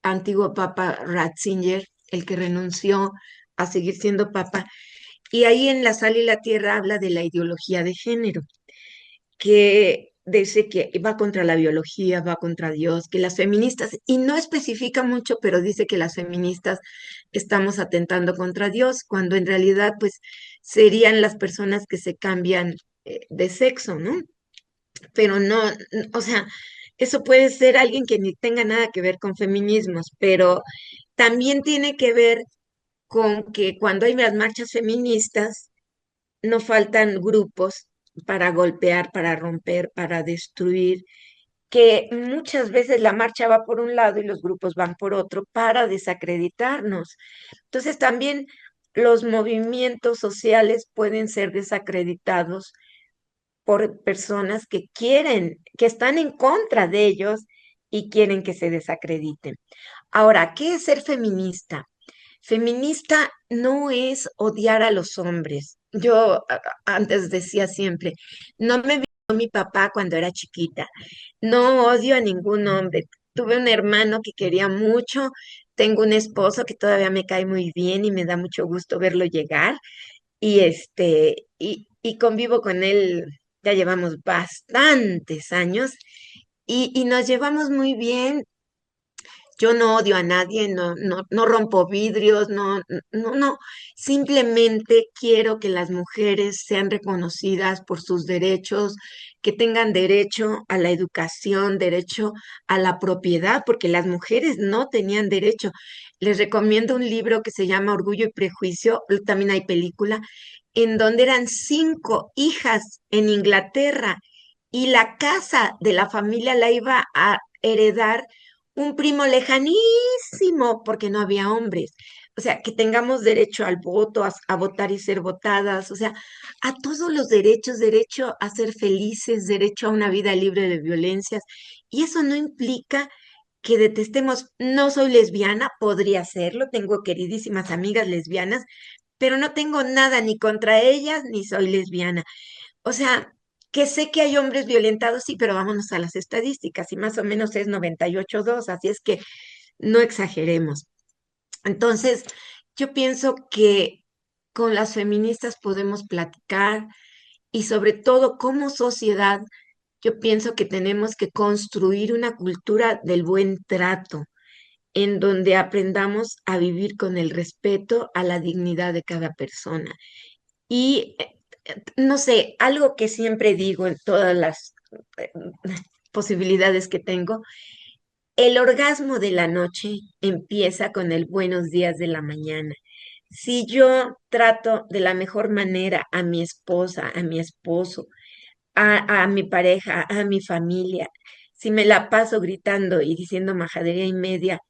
[SPEAKER 1] antiguo papa Ratzinger, el que renunció a seguir siendo papa, y ahí en La sal y la tierra habla de la ideología de género, que dice que va contra la biología, va contra Dios, que las feministas, y no especifica mucho, pero dice que las feministas estamos atentando contra Dios, cuando en realidad pues serían las personas que se cambian de sexo, ¿no? Pero no, o sea, eso puede ser alguien que ni tenga nada que ver con feminismos, pero también tiene que ver con que cuando hay las marchas feministas, no faltan grupos para golpear, para romper, para destruir, que muchas veces la marcha va por un lado y los grupos van por otro para desacreditarnos. Entonces también los movimientos sociales pueden ser desacreditados por personas que quieren, que están en contra de ellos y quieren que se desacrediten. Ahora, ¿qué es ser feminista? Feminista no es odiar a los hombres. Yo antes decía siempre, no me vio mi papá cuando era chiquita, no odio a ningún hombre. Tuve un hermano que quería mucho, tengo un esposo que todavía me cae muy bien y me da mucho gusto verlo llegar y convivo con él, ya llevamos bastantes años y nos llevamos muy bien. Yo no odio a nadie, no rompo vidrios, no, simplemente quiero que las mujeres sean reconocidas por sus derechos, que tengan derecho a la educación, derecho a la propiedad, porque las mujeres no tenían derecho. Les recomiendo un libro que se llama Orgullo y Prejuicio, también hay película, en donde eran 5 hijas en Inglaterra y la casa de la familia la iba a heredar un primo lejanísimo, porque no había hombres. O sea, que tengamos derecho al voto, a votar y ser votadas, o sea, a todos los derechos, derecho a ser felices, derecho a una vida libre de violencias. Y eso no implica que detestemos, no soy lesbiana, podría serlo, tengo queridísimas amigas lesbianas, pero no tengo nada ni contra ellas, ni soy lesbiana. O sea, que sé que hay hombres violentados, sí, pero vámonos a las estadísticas y más o menos es 98,2, así es que no exageremos. Entonces, yo pienso que con las feministas podemos platicar y sobre todo como sociedad, yo pienso que tenemos que construir una cultura del buen trato, en donde aprendamos a vivir con el respeto a la dignidad de cada persona. Y no sé, algo que siempre digo en todas las eh, posibilidades que tengo, el orgasmo de la noche empieza con el buenos días de la mañana. Si yo trato de la mejor manera a mi esposa, a mi esposo, a mi pareja, a mi familia, si me la paso gritando y diciendo majadería y media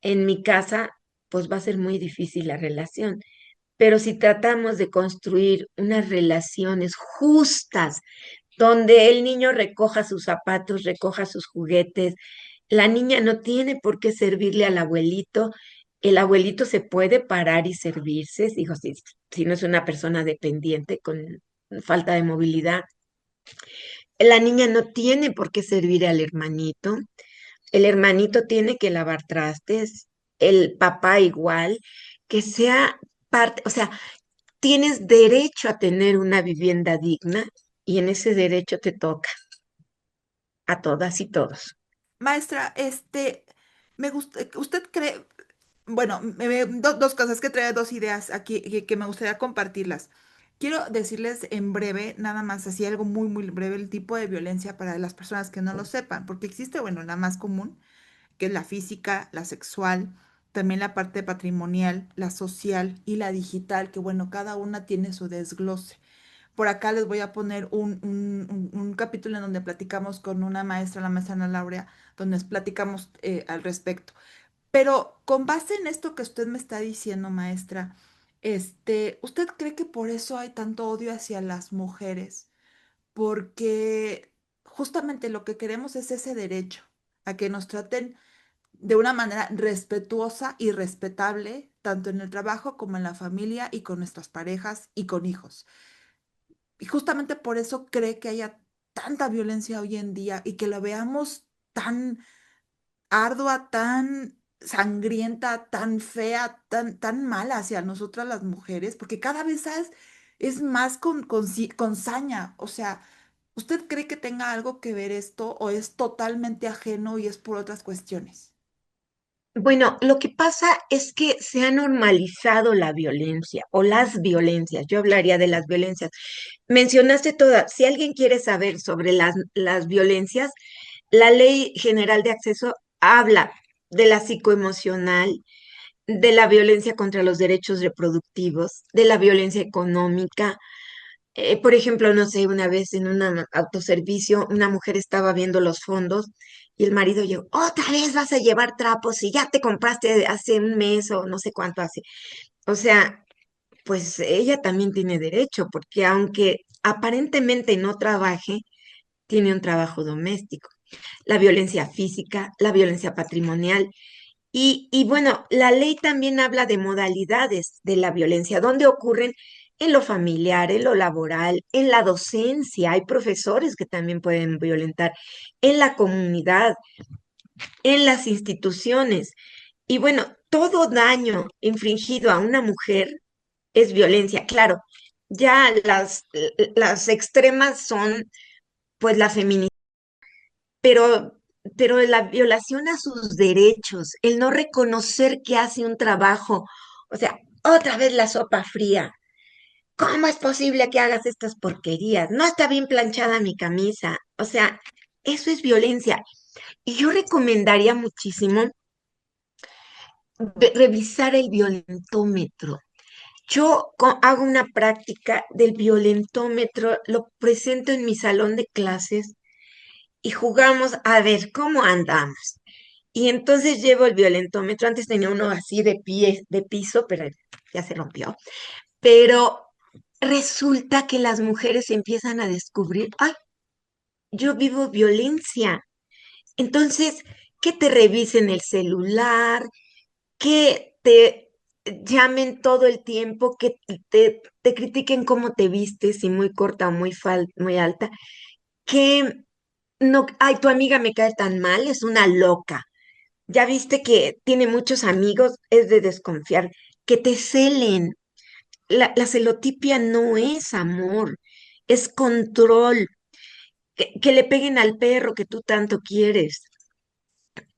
[SPEAKER 1] en mi casa, pues va a ser muy difícil la relación. Pero si tratamos de construir unas relaciones justas, donde el niño recoja sus zapatos, recoja sus juguetes, La niña no tiene por qué servirle al abuelito. El abuelito se puede parar y servirse, dijo, si no es una persona dependiente con falta de movilidad. La niña no tiene por qué servir al hermanito. El hermanito tiene que lavar trastes, el papá igual, que sea parte, o sea, tienes derecho a tener una vivienda digna y en ese derecho te toca a todas y todos.
[SPEAKER 2] Maestra, me gusta, usted cree, bueno, dos cosas, que trae dos ideas aquí que me gustaría compartirlas. Quiero decirles en breve, nada más así algo muy, muy breve, el tipo de violencia para las personas que no lo sepan, porque existe, bueno, la más común, que es la física, la sexual, también la parte patrimonial, la social y la digital, que bueno, cada una tiene su desglose. Por acá les voy a poner un capítulo en donde platicamos con una maestra, la maestra Ana Laura, donde platicamos al respecto. Pero con base en esto que usted me está diciendo, maestra, ¿usted cree que por eso hay tanto odio hacia las mujeres? Porque justamente lo que queremos es ese derecho a que nos traten de una manera respetuosa y respetable, tanto en el trabajo como en la familia y con nuestras parejas y con hijos. Y justamente por eso cree que haya tanta violencia hoy en día y que lo veamos tan ardua, tan sangrienta, tan fea, tan mala hacia nosotras las mujeres, porque cada vez es más con saña. O sea, ¿usted cree que tenga algo que ver esto o es totalmente ajeno y es por otras cuestiones?
[SPEAKER 1] Bueno, lo que pasa es que se ha normalizado la violencia o las violencias. Yo hablaría de las violencias. Mencionaste todas. Si alguien quiere saber sobre las violencias, la Ley General de Acceso habla de la psicoemocional, de la violencia contra los derechos reproductivos, de la violencia económica. Por ejemplo, no sé, una vez en un autoservicio, una mujer estaba viendo los fondos y el marido llegó, otra vez vas a llevar trapos y ya te compraste hace un mes o no sé cuánto hace. O sea, pues ella también tiene derecho, porque aunque aparentemente no trabaje, tiene un trabajo doméstico. La violencia física, la violencia patrimonial. Y bueno, la ley también habla de modalidades de la violencia, donde ocurren en lo familiar, en lo laboral, en la docencia. Hay profesores que también pueden violentar, en la comunidad, en las instituciones. Y bueno, todo daño infringido a una mujer es violencia. Claro, ya las extremas son pues la feminidad, pero, pero la violación a sus derechos, el no reconocer que hace un trabajo, o sea, otra vez la sopa fría. ¿Cómo es posible que hagas estas porquerías? No está bien planchada mi camisa. O sea, eso es violencia. Y yo recomendaría muchísimo revisar el violentómetro. Yo hago una práctica del violentómetro, lo presento en mi salón de clases y jugamos a ver cómo andamos. Y entonces llevo el violentómetro. Antes tenía uno así de pie, de piso, pero ya se rompió. Pero resulta que las mujeres empiezan a descubrir, ay, yo vivo violencia. Entonces, que te revisen el celular, que te llamen todo el tiempo, que te critiquen cómo te vistes, si muy corta o muy alta, que no, ay, tu amiga me cae tan mal, es una loca. Ya viste que tiene muchos amigos, es de desconfiar, que te celen. La celotipia no es amor, es control, que le peguen al perro que tú tanto quieres,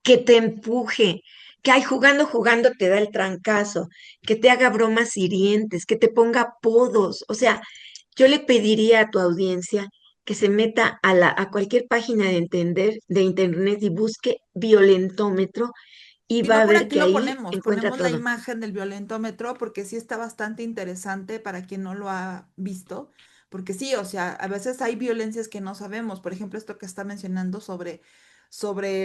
[SPEAKER 1] que te empuje, que ay, jugando, jugando te da el trancazo, que te haga bromas hirientes, que te ponga apodos. O sea, yo le pediría a tu audiencia que se meta a cualquier página de internet y busque violentómetro y
[SPEAKER 2] Si
[SPEAKER 1] va
[SPEAKER 2] no,
[SPEAKER 1] a
[SPEAKER 2] por
[SPEAKER 1] ver
[SPEAKER 2] aquí
[SPEAKER 1] que
[SPEAKER 2] lo
[SPEAKER 1] ahí
[SPEAKER 2] ponemos,
[SPEAKER 1] encuentra
[SPEAKER 2] ponemos la
[SPEAKER 1] todo.
[SPEAKER 2] imagen del violentómetro porque sí está bastante interesante para quien no lo ha visto, porque sí, o sea, a veces hay violencias que no sabemos, por ejemplo, esto que está mencionando sobre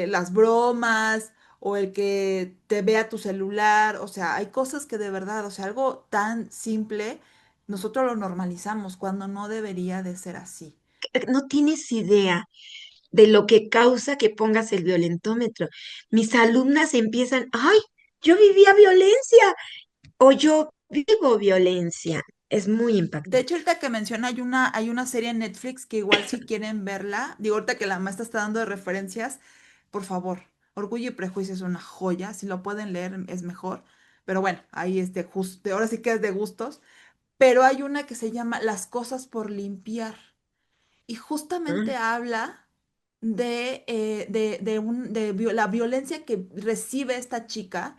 [SPEAKER 2] las bromas o el que te vea tu celular, o sea, hay cosas que de verdad, o sea, algo tan simple, nosotros lo normalizamos cuando no debería de ser así.
[SPEAKER 1] No tienes idea. de lo que causa que pongas el violentómetro. Mis alumnas empiezan, ay, yo vivía violencia o yo vivo violencia. Es muy
[SPEAKER 2] De
[SPEAKER 1] impactante.
[SPEAKER 2] hecho, ahorita que menciona, hay una serie en Netflix que igual si quieren verla, digo, ahorita que la maestra está dando de referencias, por favor, Orgullo y Prejuicio es una joya, si lo pueden leer es mejor, pero bueno, ahí es ahora sí que es de gustos, pero hay una que se llama Las cosas por limpiar y justamente
[SPEAKER 1] Ah,
[SPEAKER 2] habla de la violencia que recibe esta chica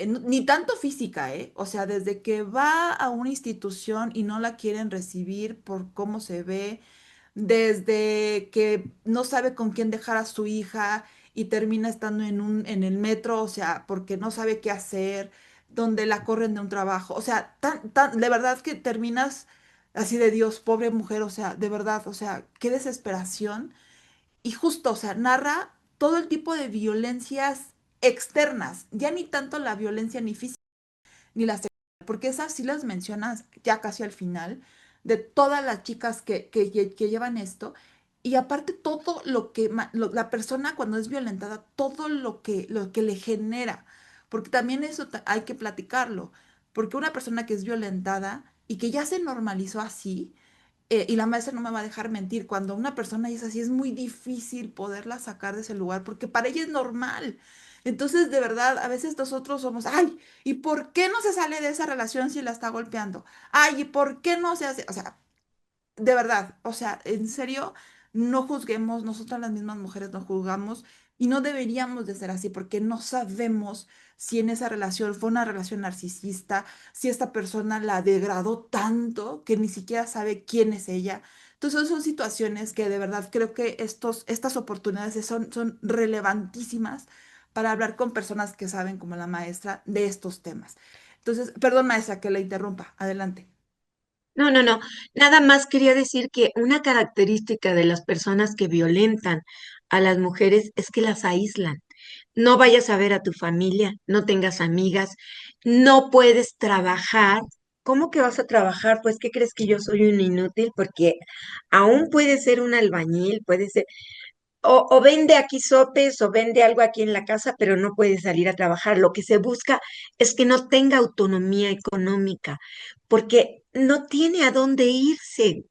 [SPEAKER 2] ni tanto física, ¿eh? O sea, desde que va a una institución y no la quieren recibir por cómo se ve, desde que no sabe con quién dejar a su hija y termina estando en el metro, o sea, porque no sabe qué hacer, donde la corren de un trabajo, o sea, de verdad que terminas así de Dios, pobre mujer, o sea, de verdad, o sea, qué desesperación. Y justo, o sea, narra todo el tipo de violencias externas, ya ni tanto la violencia ni física ni la sexual, porque esas sí las mencionas ya casi al final, de todas las chicas que llevan esto, y aparte todo lo que la persona cuando es violentada, todo lo que le genera, porque también eso hay que platicarlo, porque una persona que es violentada y que ya se normalizó así, y la maestra no me va a dejar mentir, cuando una persona es así es muy difícil poderla sacar de ese lugar porque para ella es normal. Entonces, de verdad, a veces nosotros somos, ay, ¿y por qué no se sale de esa relación si la está golpeando? Ay, ¿y por qué no se hace? O sea, de verdad, o sea, en serio, no juzguemos, nosotras las mismas mujeres no juzgamos y no deberíamos de ser así porque no sabemos si en esa relación fue una relación narcisista, si esta persona la degradó tanto que ni siquiera sabe quién es ella. Entonces son situaciones que de verdad creo que estas oportunidades son relevantísimas para hablar con personas que saben, como la maestra, de estos temas. Entonces, perdón, maestra, que la interrumpa. Adelante.
[SPEAKER 1] no, no, no. Nada más quería decir que una característica de las personas que violentan a las mujeres es que las aíslan. No vayas a ver a tu familia, no tengas amigas, no puedes trabajar. ¿Cómo que vas a trabajar? Pues, ¿qué crees que yo soy un inútil? Porque aún puede ser un albañil, puede ser, o vende aquí sopes o vende algo aquí en la casa, pero no puede salir a trabajar. Lo que se busca es que no tenga autonomía económica, porque no tiene a dónde irse.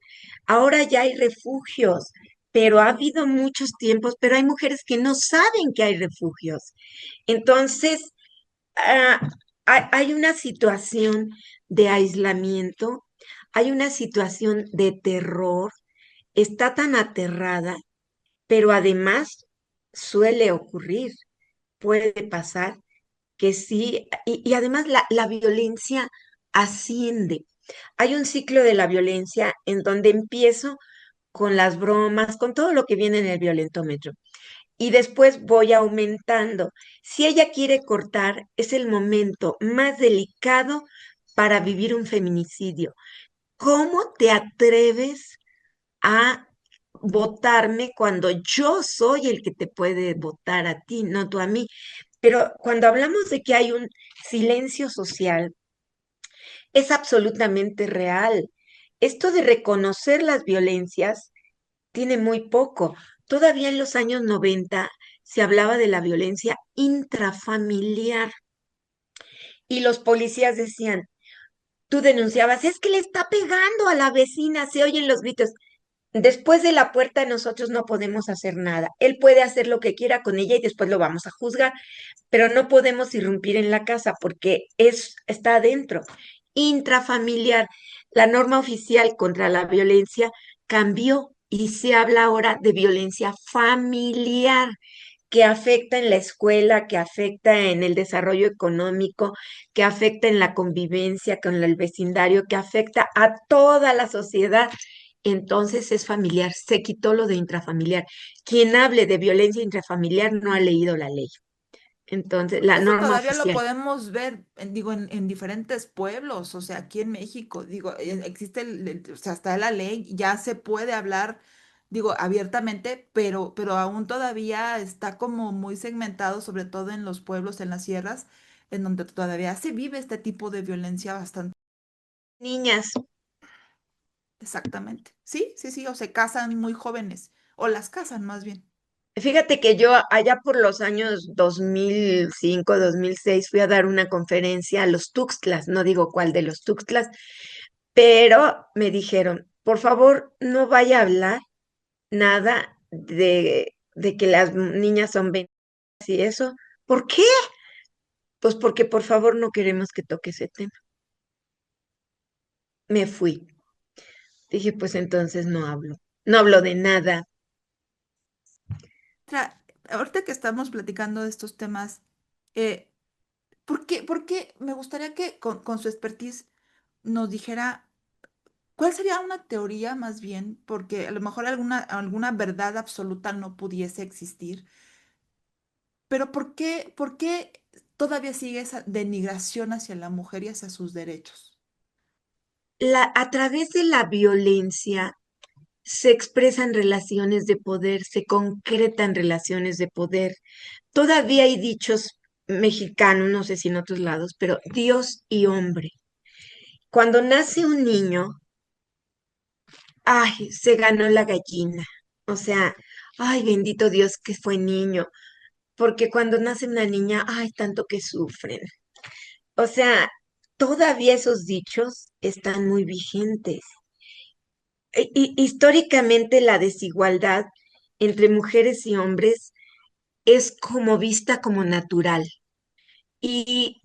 [SPEAKER 1] Ahora ya hay refugios, pero ha habido muchos tiempos, pero hay mujeres que no saben que hay refugios. Entonces, ah, hay una situación de aislamiento, hay una situación de terror, está tan aterrada, pero además suele ocurrir, puede pasar que sí, y además la violencia asciende. Hay un ciclo de la violencia en donde empiezo con las bromas, con todo lo que viene en el violentómetro, y después voy aumentando. Si ella quiere cortar, es el momento más delicado para vivir un feminicidio. ¿Cómo te atreves a votarme cuando yo soy el que te puede votar a ti, no tú a mí? Pero cuando hablamos de que hay un silencio social, es absolutamente real. Esto de reconocer las violencias tiene muy poco. Todavía en los años 90 se hablaba de la violencia intrafamiliar y los policías decían, tú denunciabas, es que le está pegando a la vecina, se oyen los gritos. Después de la puerta nosotros no podemos hacer nada. Él puede hacer lo que quiera con ella y después lo vamos a juzgar, pero no podemos irrumpir en la casa porque está adentro. Intrafamiliar. La norma oficial contra la violencia cambió y se habla ahora de violencia familiar que afecta en la escuela, que afecta en el desarrollo económico, que afecta en la convivencia con el vecindario, que afecta a toda la sociedad. Entonces es familiar, se quitó lo de intrafamiliar. Quien hable de violencia intrafamiliar no ha leído la ley. Entonces, la
[SPEAKER 2] Eso
[SPEAKER 1] norma
[SPEAKER 2] todavía lo
[SPEAKER 1] oficial.
[SPEAKER 2] podemos ver, digo, en diferentes pueblos, o sea, aquí en México, digo, existe, o sea, está la ley, ya se puede hablar, digo, abiertamente, pero aún todavía está como muy segmentado, sobre todo en los pueblos, en las sierras, en donde todavía se vive este tipo de violencia bastante.
[SPEAKER 1] Niñas,
[SPEAKER 2] Exactamente. Sí, sí, sí, o se casan muy jóvenes, o las casan más bien.
[SPEAKER 1] Fíjate que yo allá por los años 2005, 2006 fui a dar una conferencia a los Tuxtlas, no digo cuál de los Tuxtlas, pero me dijeron, por favor, no vaya a hablar nada de que las niñas son vendidas y eso. ¿Por qué? Pues porque por favor no queremos que toque ese tema. Me fui. Dije, pues entonces no hablo. No hablo de nada.
[SPEAKER 2] Ahorita que estamos platicando de estos temas, eh, ¿por qué me gustaría que con su expertise nos dijera cuál sería una teoría más bien? Porque a lo mejor alguna verdad absoluta no pudiese existir, pero ¿por qué todavía sigue esa denigración hacia la mujer y hacia sus derechos?
[SPEAKER 1] A través de la violencia se expresan relaciones de poder, se concretan relaciones de poder. Todavía hay dichos mexicanos, no sé si en otros lados, pero Dios y hombre. Cuando nace un niño, ay, se ganó la gallina. O sea, ay, bendito Dios que fue niño, porque cuando nace una niña, ay, tanto que sufren. O sea, todavía esos dichos están muy vigentes. Históricamente la desigualdad entre mujeres y hombres es como vista como natural. Y,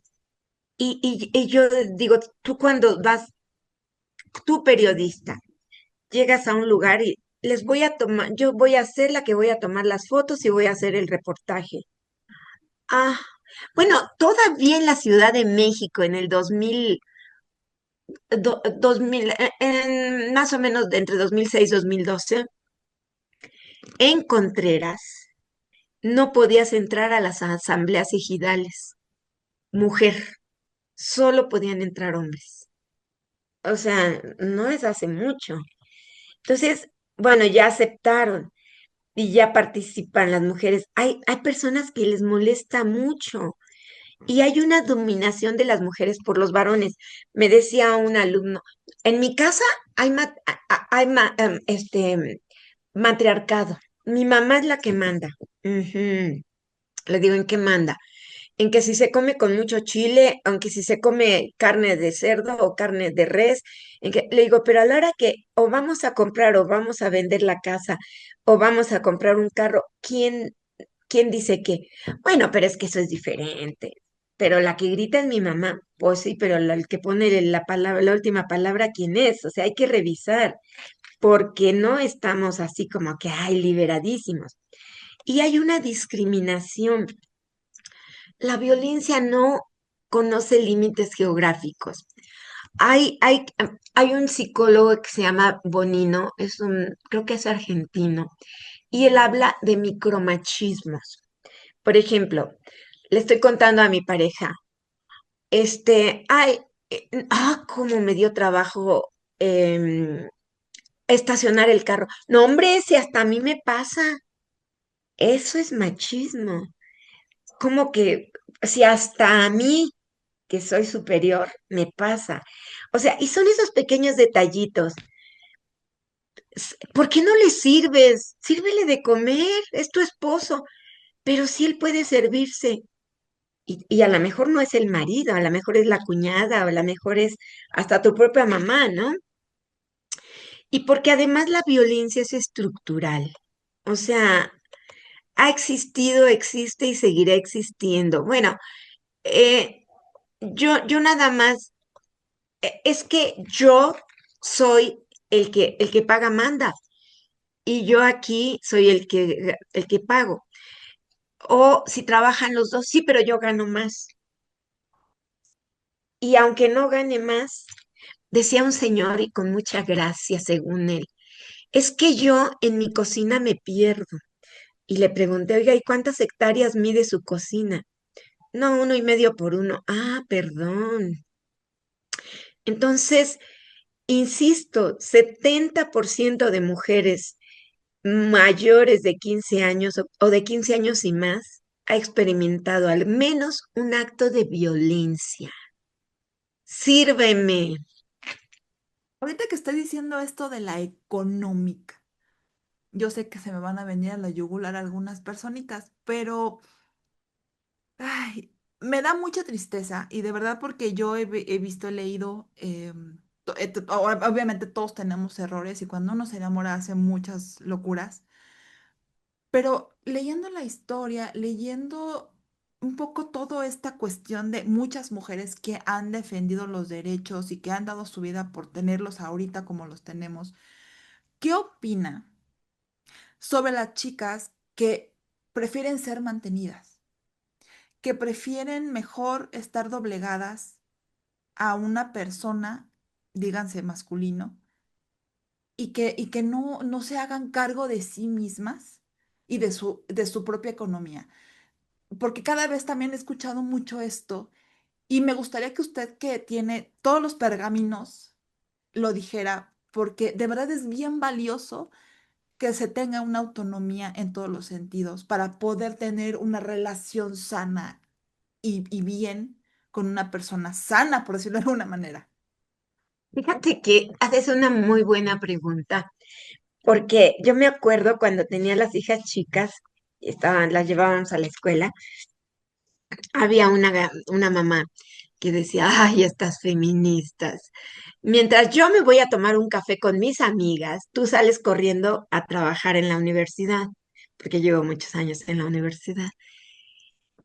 [SPEAKER 1] y yo digo, tú cuando vas, tú periodista, llegas a un lugar y les voy a tomar, yo voy a ser la que voy a tomar las fotos y voy a hacer el reportaje. Ah, bueno, todavía en la Ciudad de México en el 2000, más o menos de entre 2006 y 2012, en Contreras no podías entrar a las asambleas ejidales. Mujer, solo podían entrar hombres. O sea, no es hace mucho. Entonces, bueno, ya aceptaron y ya participan las mujeres. Hay personas que les molesta mucho y hay una dominación de las mujeres por los varones. Me decía un alumno, en mi casa hay matriarcado. Mi mamá es la que manda. Ujú. Le digo, ¿en qué manda? En que si se come con mucho chile, aunque si se come carne de cerdo o carne de res, le digo, pero a la hora que o vamos a comprar o vamos a vender la casa o vamos a comprar un carro, ¿quién dice qué? Bueno, pero es que eso es diferente. Pero la que grita es mi mamá. Pues sí, pero el que pone la palabra, la última palabra, ¿quién es? O sea, hay que revisar, porque no estamos así como que, ay, liberadísimos. Y hay una discriminación. La violencia no conoce límites geográficos. Hay, hay, hay un psicólogo que se llama Bonino, creo que es argentino, y él habla de micromachismos. Por ejemplo, le estoy contando a mi pareja, ay, cómo me dio trabajo estacionar el carro. No, hombre, si hasta a mí me pasa, eso es machismo. Como que si hasta a mí que soy superior, me pasa. O sea, y son esos pequeños detallitos. ¿Por qué no le sirves? Sírvele de comer, es tu esposo, pero si él puede servirse. Y a lo mejor no es el marido, a lo mejor es la cuñada, o a lo mejor es hasta tu propia mamá, ¿no? Y porque además la violencia es estructural. O sea, ha existido, existe y seguirá existiendo. Bueno, yo nada más es que yo soy el que paga manda y yo aquí soy el que pago. O si trabajan los dos, sí, pero yo gano más. Y aunque no gane más, decía un señor y con mucha gracia, según él, es que yo en mi cocina me pierdo. Y le pregunté, oiga, ¿y cuántas hectáreas mide su cocina? No, 1,5 por 1. Ah, perdón. Entonces, insisto, 70% de mujeres mayores de 15 años o de 15 años y más ha experimentado al menos un acto de violencia. Sírveme.
[SPEAKER 2] Ahorita que estoy diciendo esto de la económica. Yo sé que se me van a venir a la yugular algunas personitas, pero ay, me da mucha tristeza y de verdad porque yo he visto, he leído, obviamente todos tenemos errores y cuando uno se enamora hace muchas locuras, pero leyendo la historia, leyendo un poco toda esta cuestión de muchas mujeres que han defendido los derechos y que han dado su vida por tenerlos ahorita como los tenemos, ¿qué opina sobre las chicas que prefieren ser mantenidas, que prefieren mejor estar doblegadas a una persona, díganse masculino, y que no se hagan cargo de sí mismas y de su propia economía? Porque cada vez también he escuchado mucho esto y me gustaría que usted, que tiene todos los pergaminos, lo dijera, porque de verdad es bien valioso que se tenga una autonomía en todos los sentidos para poder tener una relación sana y bien con una persona sana, por decirlo de alguna manera.
[SPEAKER 1] Fíjate que haces una muy buena pregunta, porque yo me acuerdo cuando tenía las hijas chicas, las llevábamos a la escuela, había una mamá que decía, ay, estas feministas. Mientras yo me voy a tomar un café con mis amigas, tú sales corriendo a trabajar en la universidad, porque llevo muchos años en la universidad.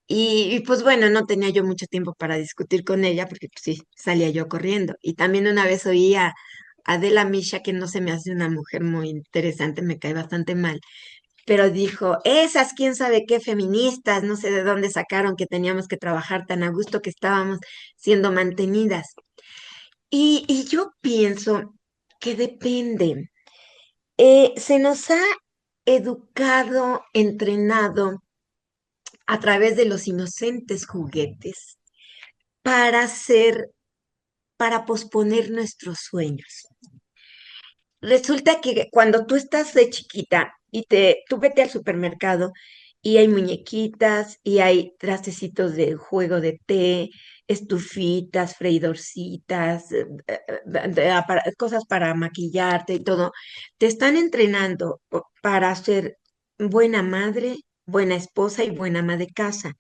[SPEAKER 1] Pues bueno, no tenía yo mucho tiempo para discutir con ella, porque pues, sí, salía yo corriendo. Y también una vez oí a Adela Misha, que no se me hace una mujer muy interesante, me cae bastante mal, pero dijo, esas, quién sabe qué feministas, no sé de dónde sacaron que teníamos que trabajar tan a gusto que estábamos siendo mantenidas. Y yo pienso que depende. Se nos ha educado, entrenado a través de los inocentes juguetes para hacer, para posponer nuestros sueños. Resulta que cuando tú estás de chiquita y tú vete al supermercado y hay muñequitas y hay trastecitos de juego de té, estufitas, freidorcitas, cosas para maquillarte y todo, te están entrenando para ser buena madre, buena esposa y buena ama de casa.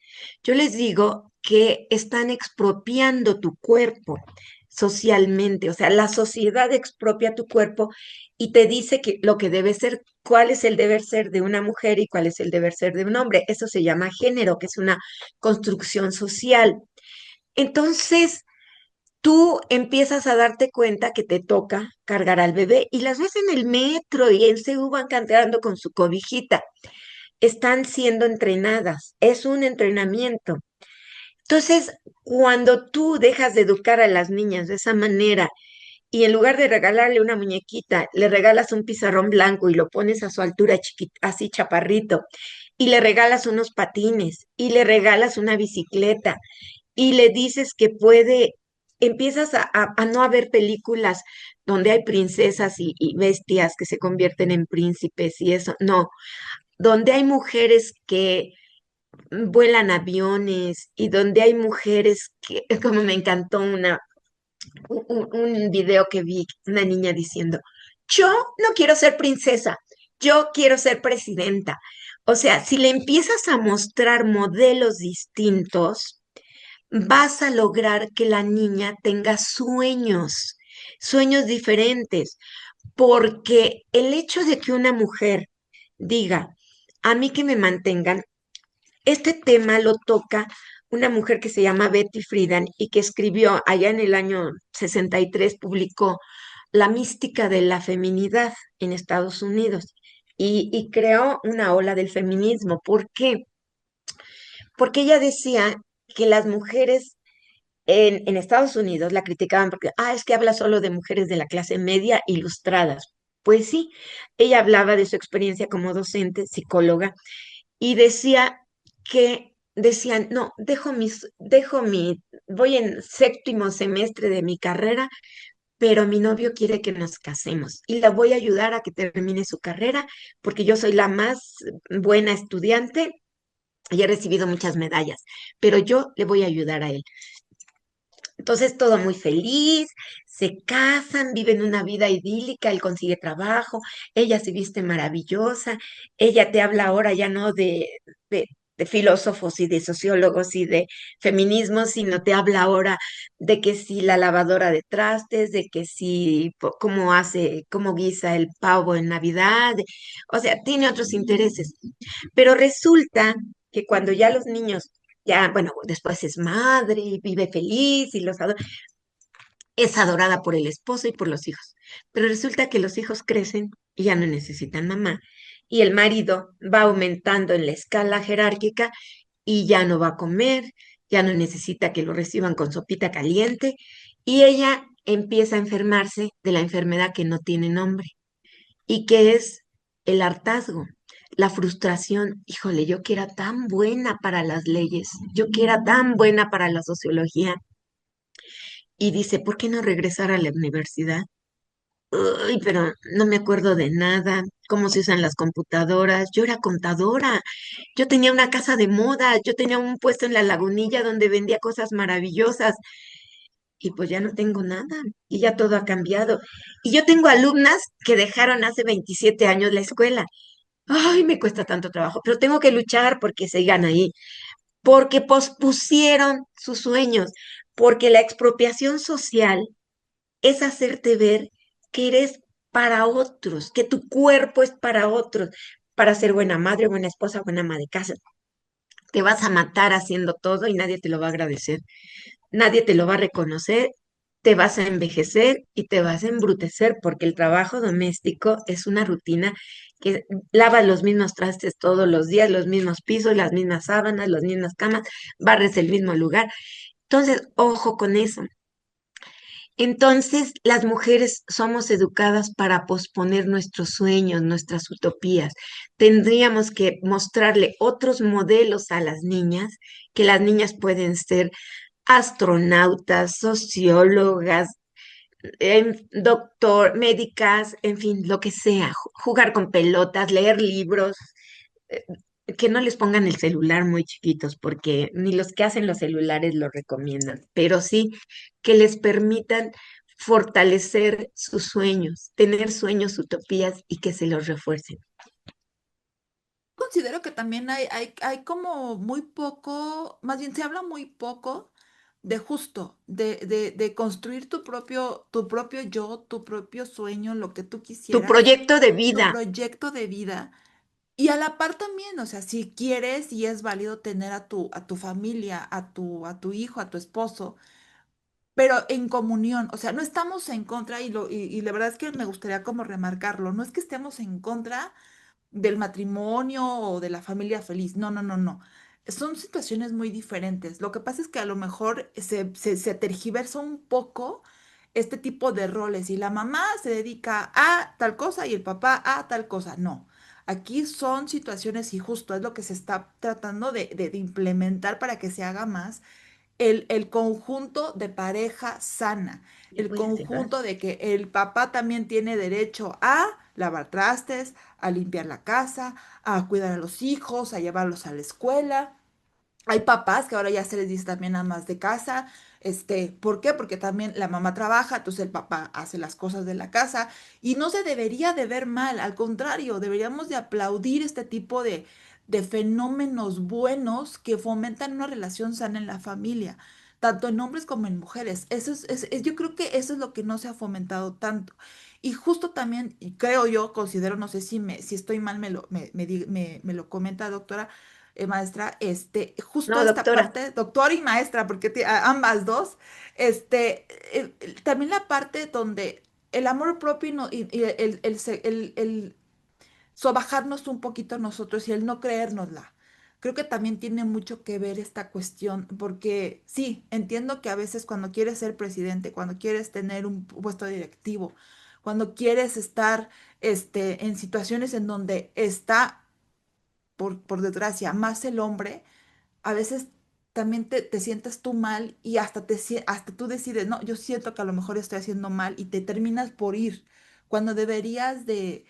[SPEAKER 1] Yo les digo que están expropiando tu cuerpo socialmente, o sea, la sociedad expropia tu cuerpo y te dice que lo que debe ser, cuál es el deber ser de una mujer y cuál es el deber ser de un hombre. Eso se llama género, que es una construcción social. Entonces, tú empiezas a darte cuenta que te toca cargar al bebé y las ves en el metro y en CU van cantando con su cobijita. Están siendo entrenadas, es un entrenamiento. Entonces, cuando tú dejas de educar a las niñas de esa manera y en lugar de regalarle una muñequita, le regalas un pizarrón blanco y lo pones a su altura chiquita, así chaparrito, y le regalas unos patines, y le regalas una bicicleta, y le dices que puede, empiezas a no ver películas donde hay princesas y bestias que se convierten en príncipes y eso, no, donde hay mujeres que vuelan aviones y donde hay mujeres que, como me encantó un video que vi, una niña diciendo, yo no quiero ser princesa, yo quiero ser presidenta. O sea, si le empiezas a mostrar modelos distintos, vas a lograr que la niña tenga sueños, sueños diferentes, porque el hecho de que una mujer diga, a mí que me mantengan, este tema lo toca una mujer que se llama Betty Friedan y que escribió allá en el año 63, publicó La mística de la feminidad en Estados Unidos y creó una ola del feminismo. ¿Por qué? Porque ella decía que las mujeres en Estados Unidos la criticaban porque, es que habla solo de mujeres de la clase media ilustradas. Pues sí, ella hablaba de su experiencia como docente, psicóloga, y decía que decían, no, voy en séptimo semestre de mi carrera, pero mi novio quiere que nos casemos y la voy a ayudar a que termine su carrera porque yo soy la más buena estudiante y he recibido muchas medallas, pero yo le voy a ayudar a él. Entonces todo muy feliz, se casan, viven una vida idílica, él consigue trabajo, ella se viste maravillosa, ella te habla ahora ya no de, de filósofos y de sociólogos y de feminismo, sino te habla ahora de que si la lavadora de trastes, de que si cómo hace, cómo guisa el pavo en Navidad, o sea, tiene otros intereses. Pero resulta que cuando ya los niños ya, bueno, después es madre y vive feliz y es adorada por el esposo y por los hijos. Pero resulta que los hijos crecen y ya no necesitan mamá. Y el marido va aumentando en la escala jerárquica y ya no va a comer, ya no necesita que lo reciban con sopita caliente. Y ella empieza a enfermarse de la enfermedad que no tiene nombre y que es el hartazgo, la frustración. Híjole, yo que era tan buena para las leyes, yo que era tan buena para la sociología, y dice, ¿por qué no regresar a la universidad? Uy, pero no me acuerdo de nada, cómo se usan las computadoras. Yo era contadora, yo tenía una casa de moda, yo tenía un puesto en la Lagunilla donde vendía cosas maravillosas y pues ya no tengo nada y ya todo ha cambiado. Y yo tengo alumnas que dejaron hace 27 años la escuela. Ay, me cuesta tanto trabajo, pero tengo que luchar porque sigan ahí, porque pospusieron sus sueños, porque la expropiación social es hacerte ver que eres para otros, que tu cuerpo es para otros, para ser buena madre, buena esposa, buena ama de casa. Te vas a matar haciendo todo y nadie te lo va a agradecer, nadie te lo va a reconocer, te vas a envejecer y te vas a embrutecer porque el trabajo doméstico es una rutina que lavas los mismos trastes todos los días, los mismos pisos, las mismas sábanas, las mismas camas, barres el mismo lugar. Entonces, ojo con eso. Entonces, las mujeres somos educadas para posponer nuestros sueños, nuestras utopías. Tendríamos que mostrarle otros modelos a las niñas, que las niñas pueden ser astronautas, sociólogas, médicas, en fin, lo que sea, jugar con pelotas, leer libros, eh, que no les pongan el celular muy chiquitos, porque ni los que hacen los celulares lo recomiendan, pero sí que les permitan fortalecer sus sueños, tener sueños, utopías y que se los refuercen.
[SPEAKER 2] Considero que también hay como muy poco, más bien se habla muy poco de justo, de construir tu propio yo, tu propio sueño, lo que tú
[SPEAKER 1] Tu
[SPEAKER 2] quisieras,
[SPEAKER 1] proyecto de
[SPEAKER 2] tu
[SPEAKER 1] vida,
[SPEAKER 2] proyecto de vida. Y a la par también, o sea, si quieres y es válido tener a tu familia, a tu hijo, a tu esposo, pero en comunión, o sea, no estamos en contra y la verdad es que me gustaría como remarcarlo, no es que estemos en contra del matrimonio o de la familia feliz. No, no, no, no. Son situaciones muy diferentes. Lo que pasa es que a lo mejor se tergiversa un poco este tipo de roles y la mamá se dedica a tal cosa y el papá a tal cosa. No. Aquí son situaciones y justo es lo que se está tratando de implementar para que se haga más el conjunto de pareja sana,
[SPEAKER 1] ya
[SPEAKER 2] el
[SPEAKER 1] voy a cerrar.
[SPEAKER 2] conjunto de que el papá también tiene derecho a lavar trastes, a limpiar la casa, a cuidar a los hijos, a llevarlos a la escuela. Hay papás que ahora ya se les dice también amas de casa. ¿Por qué? Porque también la mamá trabaja, entonces el papá hace las cosas de la casa y no se debería de ver mal, al contrario, deberíamos de aplaudir este tipo de fenómenos buenos que fomentan una relación sana en la familia, tanto en hombres como en mujeres. Yo creo que eso es lo que no se ha fomentado tanto. Y justo también, y creo yo, considero, no sé si estoy mal, me lo comenta doctora maestra, justo
[SPEAKER 1] No,
[SPEAKER 2] esta
[SPEAKER 1] doctora,
[SPEAKER 2] parte, doctora y maestra, porque ambas dos, también la parte donde el amor propio y el sobajarnos un poquito nosotros y el no creérnosla. Creo que también tiene mucho que ver esta cuestión, porque sí, entiendo que a veces cuando quieres ser presidente, cuando quieres tener un puesto directivo, cuando quieres estar en situaciones en donde está por desgracia, más el hombre, a veces también te sientas tú mal y hasta tú decides, no, yo siento que a lo mejor estoy haciendo mal y te terminas por ir, cuando deberías de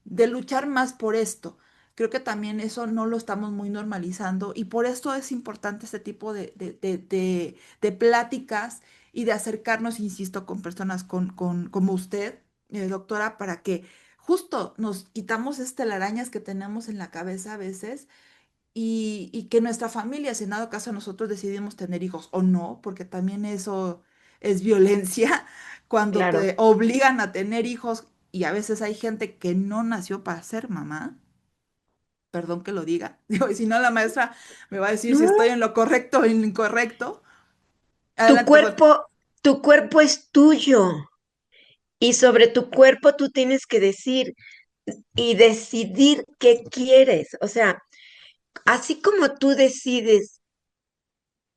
[SPEAKER 2] luchar más por esto. creo que también eso no lo estamos muy normalizando y por esto es importante este tipo de pláticas y de acercarnos, insisto, con personas como usted, doctora, para que justo nos quitamos estas telarañas que tenemos en la cabeza a veces y que nuestra familia, si en dado caso nosotros decidimos tener hijos o no, porque también eso es violencia, cuando
[SPEAKER 1] Claro.
[SPEAKER 2] te obligan a tener hijos y a veces hay gente que no nació para ser mamá, perdón que lo diga, digo, y si no la maestra me va a decir si
[SPEAKER 1] No,
[SPEAKER 2] estoy en lo correcto o en lo incorrecto.
[SPEAKER 1] tu
[SPEAKER 2] Adelante, perdón.
[SPEAKER 1] cuerpo, tu cuerpo es tuyo y sobre tu cuerpo tú tienes que decir y decidir qué quieres. O sea, así como tú decides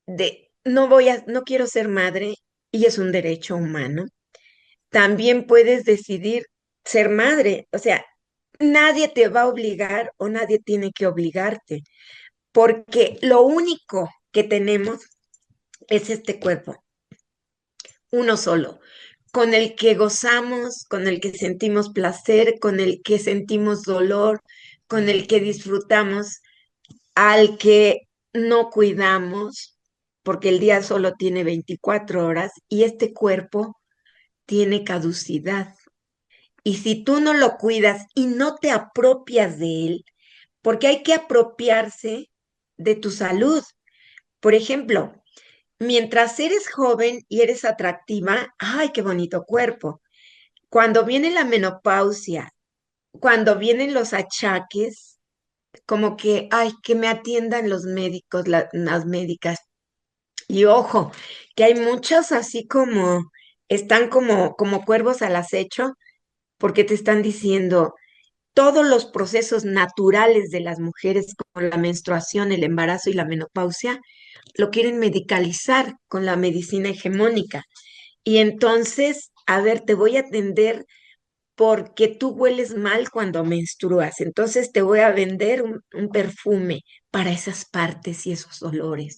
[SPEAKER 1] de no quiero ser madre y es un derecho humano, también puedes decidir ser madre. O sea, nadie te va a obligar o nadie tiene que obligarte, porque lo único que tenemos es este cuerpo, uno solo, con el que gozamos, con el que sentimos placer, con el que sentimos dolor, con el que disfrutamos, al que no cuidamos, porque el día solo tiene 24 horas y este cuerpo tiene caducidad. Y si tú no lo cuidas y no te apropias de él, porque hay que apropiarse de tu salud. Por ejemplo, mientras eres joven y eres atractiva, ¡ay, qué bonito cuerpo! Cuando viene la menopausia, cuando vienen los achaques, como que, ay, que me atiendan los médicos, las médicas. Y ojo, que hay muchos así como, están como cuervos al acecho, porque te están diciendo todos los procesos naturales de las mujeres, como la menstruación, el embarazo y la menopausia, lo quieren medicalizar con la medicina hegemónica. Y entonces, a ver, te voy a atender porque tú hueles mal cuando menstruas. Entonces te voy a vender un perfume para esas partes y esos olores.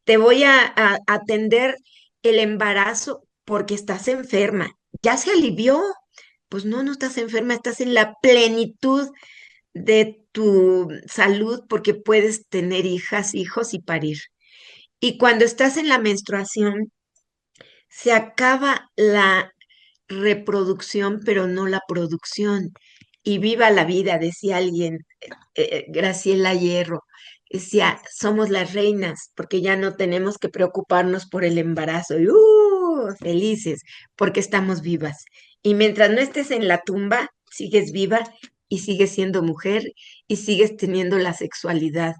[SPEAKER 1] Te voy a atender el embarazo porque estás enferma. ¿Ya se alivió? Pues no, no estás enferma, estás en la plenitud de tu salud porque puedes tener hijas, hijos y parir. Y cuando estás en la menstruación, se acaba la reproducción, pero no la producción. Y viva la vida, decía alguien, Graciela Hierro, decía, somos las reinas, porque ya no tenemos que preocuparnos por el embarazo. Y, felices, porque estamos vivas. Y mientras no estés en la tumba, sigues viva y sigues siendo mujer y sigues teniendo la sexualidad.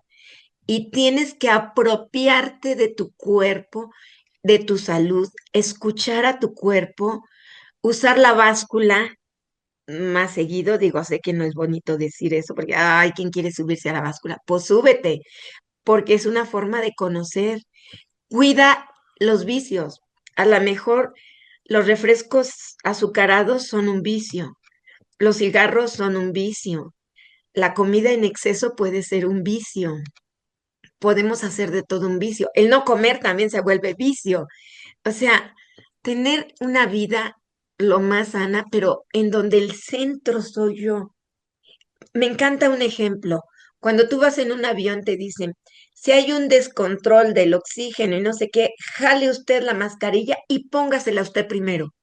[SPEAKER 1] Y tienes que apropiarte de tu cuerpo, de tu salud, escuchar a tu cuerpo, usar la báscula más seguido. Digo, sé que no es bonito decir eso, porque, ay, ¿quién quiere subirse a la báscula? Pues súbete, porque es una forma de conocer. Cuida los vicios. A lo mejor los refrescos azucarados son un vicio, los cigarros son un vicio, la comida en exceso puede ser un vicio. Podemos hacer de todo un vicio. El no comer también se vuelve vicio. O sea, tener una vida lo más sana, pero en donde el centro soy yo. Me encanta un ejemplo. Cuando tú vas en un avión, te dicen, si hay un descontrol del oxígeno y no sé qué, jale usted la mascarilla y póngasela usted primero,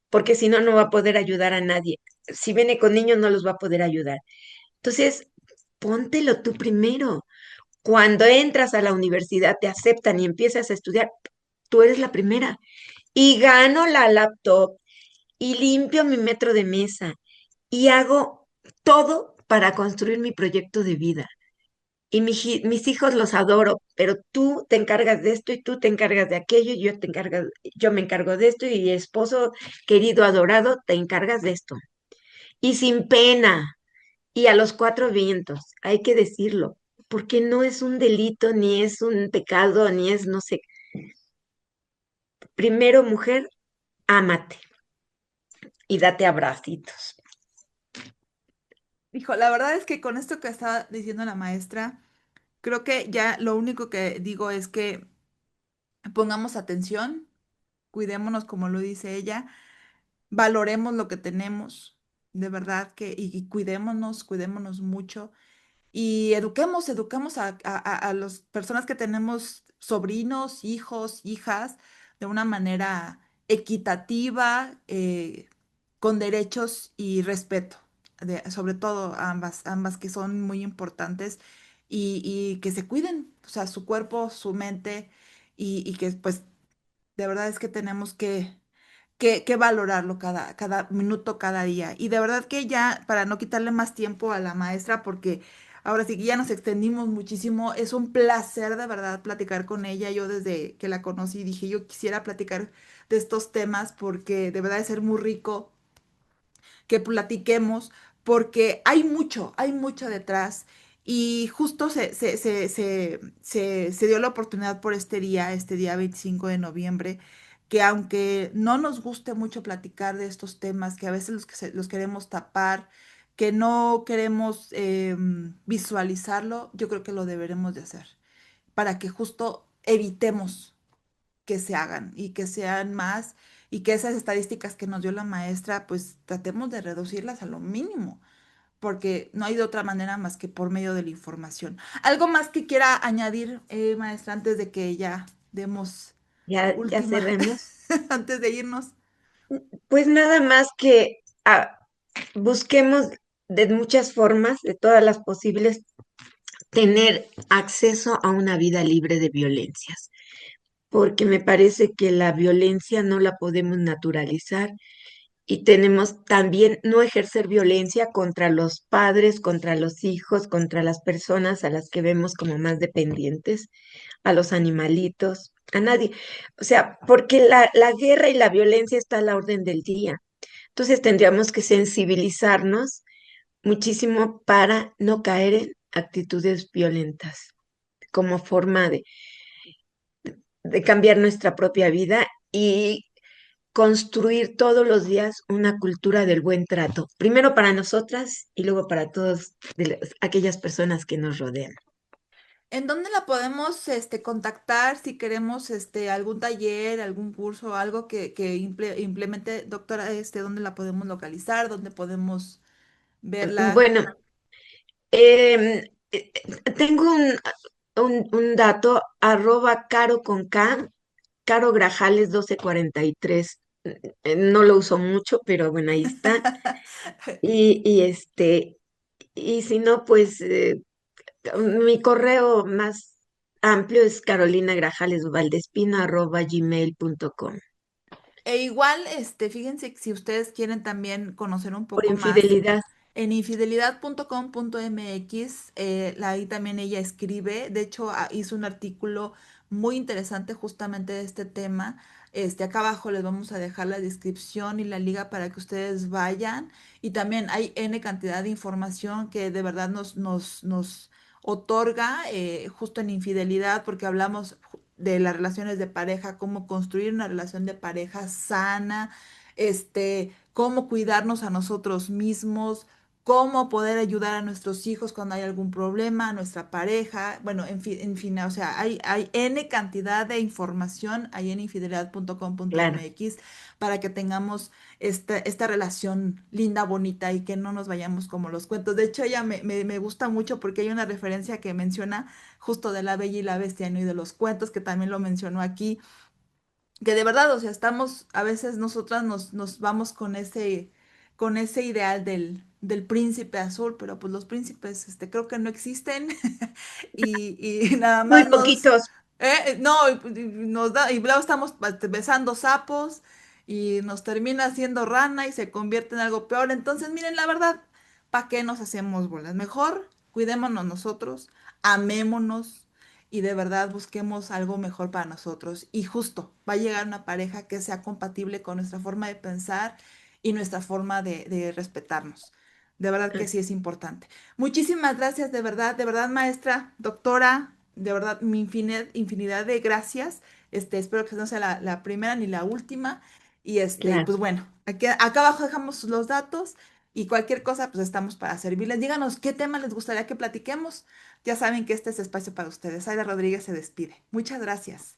[SPEAKER 1] porque si no, no va a poder ayudar a nadie. Si viene con niños, no los va a poder ayudar. Entonces, póntelo tú primero. Cuando entras a la universidad, te aceptan y empiezas a estudiar, tú eres la primera. Y gano la laptop y limpio mi metro de mesa y hago todo para construir mi proyecto de vida. Y mis hijos los adoro, pero tú te encargas de esto y tú te encargas de aquello y yo me encargo de esto y esposo querido, adorado, te encargas de esto. Y sin pena y a los cuatro vientos, hay que decirlo, porque no es un delito, ni es un pecado, ni es, no sé. Primero, mujer, ámate y date abracitos.
[SPEAKER 2] Hijo, la verdad es que con esto que estaba diciendo la maestra, creo que ya lo único que digo es que pongamos atención, cuidémonos como lo dice ella, valoremos lo que tenemos, de verdad que, y cuidémonos, cuidémonos mucho. y eduquemos a las personas que tenemos sobrinos, hijos, hijas, de una manera equitativa, con derechos y respeto, sobre todo ambas que son muy importantes y que se cuiden, o sea, su cuerpo, su mente y que pues de verdad es que tenemos que valorarlo cada minuto, cada día. Y de verdad que ya, para no quitarle más tiempo a la maestra, porque ahora sí que ya nos extendimos muchísimo, es un placer de verdad platicar con ella. Yo desde que la conocí dije, yo quisiera platicar de estos temas porque de verdad es ser muy rico que platiquemos, porque hay mucho detrás. Y justo se dio la oportunidad por este día 25 de noviembre, que aunque no nos guste mucho platicar de estos temas, que a veces los queremos tapar, que no queremos visualizarlo, yo creo que lo deberemos de hacer, para que justo evitemos que se hagan y que sean más y que esas estadísticas que nos dio la maestra, pues tratemos de reducirlas a lo mínimo, porque no hay de otra manera más que por medio de la información. ¿Algo más que quiera añadir, maestra, antes de que ya demos la
[SPEAKER 1] Ya
[SPEAKER 2] última,
[SPEAKER 1] cerremos.
[SPEAKER 2] antes de irnos?
[SPEAKER 1] Pues nada más que busquemos de muchas formas, de todas las posibles, tener acceso a una vida libre de violencias, porque me parece que la violencia no la podemos naturalizar y tenemos también no ejercer violencia contra los padres, contra los hijos, contra las personas a las que vemos como más dependientes, a los animalitos, a nadie. O sea, porque la guerra y la violencia está a la orden del día. Entonces tendríamos que sensibilizarnos muchísimo para no caer en actitudes violentas como forma de cambiar nuestra propia vida y construir todos los días una cultura del buen trato, primero para nosotras y luego para todas aquellas personas que nos rodean.
[SPEAKER 2] ¿En dónde la podemos contactar si queremos algún taller, algún curso, algo que implemente, doctora, dónde la podemos localizar, dónde podemos verla?
[SPEAKER 1] Bueno, tengo un dato, arroba caro con K, Caro Grajales 1243. No lo uso mucho, pero bueno, ahí está. Y y si no, pues mi correo más amplio es carolinagrajales.valdespino@gmail.com.
[SPEAKER 2] E igual, fíjense que si ustedes quieren también conocer un
[SPEAKER 1] Por
[SPEAKER 2] poco más,
[SPEAKER 1] infidelidad,
[SPEAKER 2] en infidelidad.com.mx, ahí también ella escribe, de hecho hizo un artículo muy interesante justamente de este tema. Acá abajo les vamos a dejar la descripción y la liga para que ustedes vayan. Y también hay N cantidad de información que de verdad nos otorga justo en infidelidad, porque hablamos de las relaciones de pareja, cómo construir una relación de pareja sana, cómo cuidarnos a nosotros mismos, cómo poder ayudar a nuestros hijos cuando hay algún problema, a nuestra pareja, bueno, en fin, o sea, hay N cantidad de información ahí en
[SPEAKER 1] claro.
[SPEAKER 2] infidelidad.com.mx para que tengamos esta relación linda, bonita y que no nos vayamos como los cuentos. De hecho, ella me gusta mucho porque hay una referencia que menciona justo de La Bella y la Bestia, ¿no? Y de los cuentos que también lo mencionó aquí, que de verdad, o sea, estamos, a veces nosotras nos vamos con ese ideal del príncipe azul, pero pues los príncipes, creo que no existen y nada
[SPEAKER 1] Muy
[SPEAKER 2] más
[SPEAKER 1] poquitos.
[SPEAKER 2] no, y nos da, y luego estamos besando sapos y nos termina siendo rana y se convierte en algo peor. Entonces, miren, la verdad, ¿para qué nos hacemos bolas? Mejor cuidémonos nosotros, amémonos y de verdad busquemos algo mejor para nosotros. Y justo, va a llegar una pareja que sea compatible con nuestra forma de pensar y nuestra forma de respetarnos. De verdad que sí es importante. Muchísimas gracias, de verdad, maestra, doctora, de verdad, mi infinidad de gracias. Espero que no sea la primera ni la última. Y
[SPEAKER 1] Claro.
[SPEAKER 2] pues bueno, acá abajo dejamos los datos y cualquier cosa, pues estamos para servirles. Díganos qué tema les gustaría que platiquemos. Ya saben que este es espacio para ustedes. Aida Rodríguez se despide. Muchas gracias.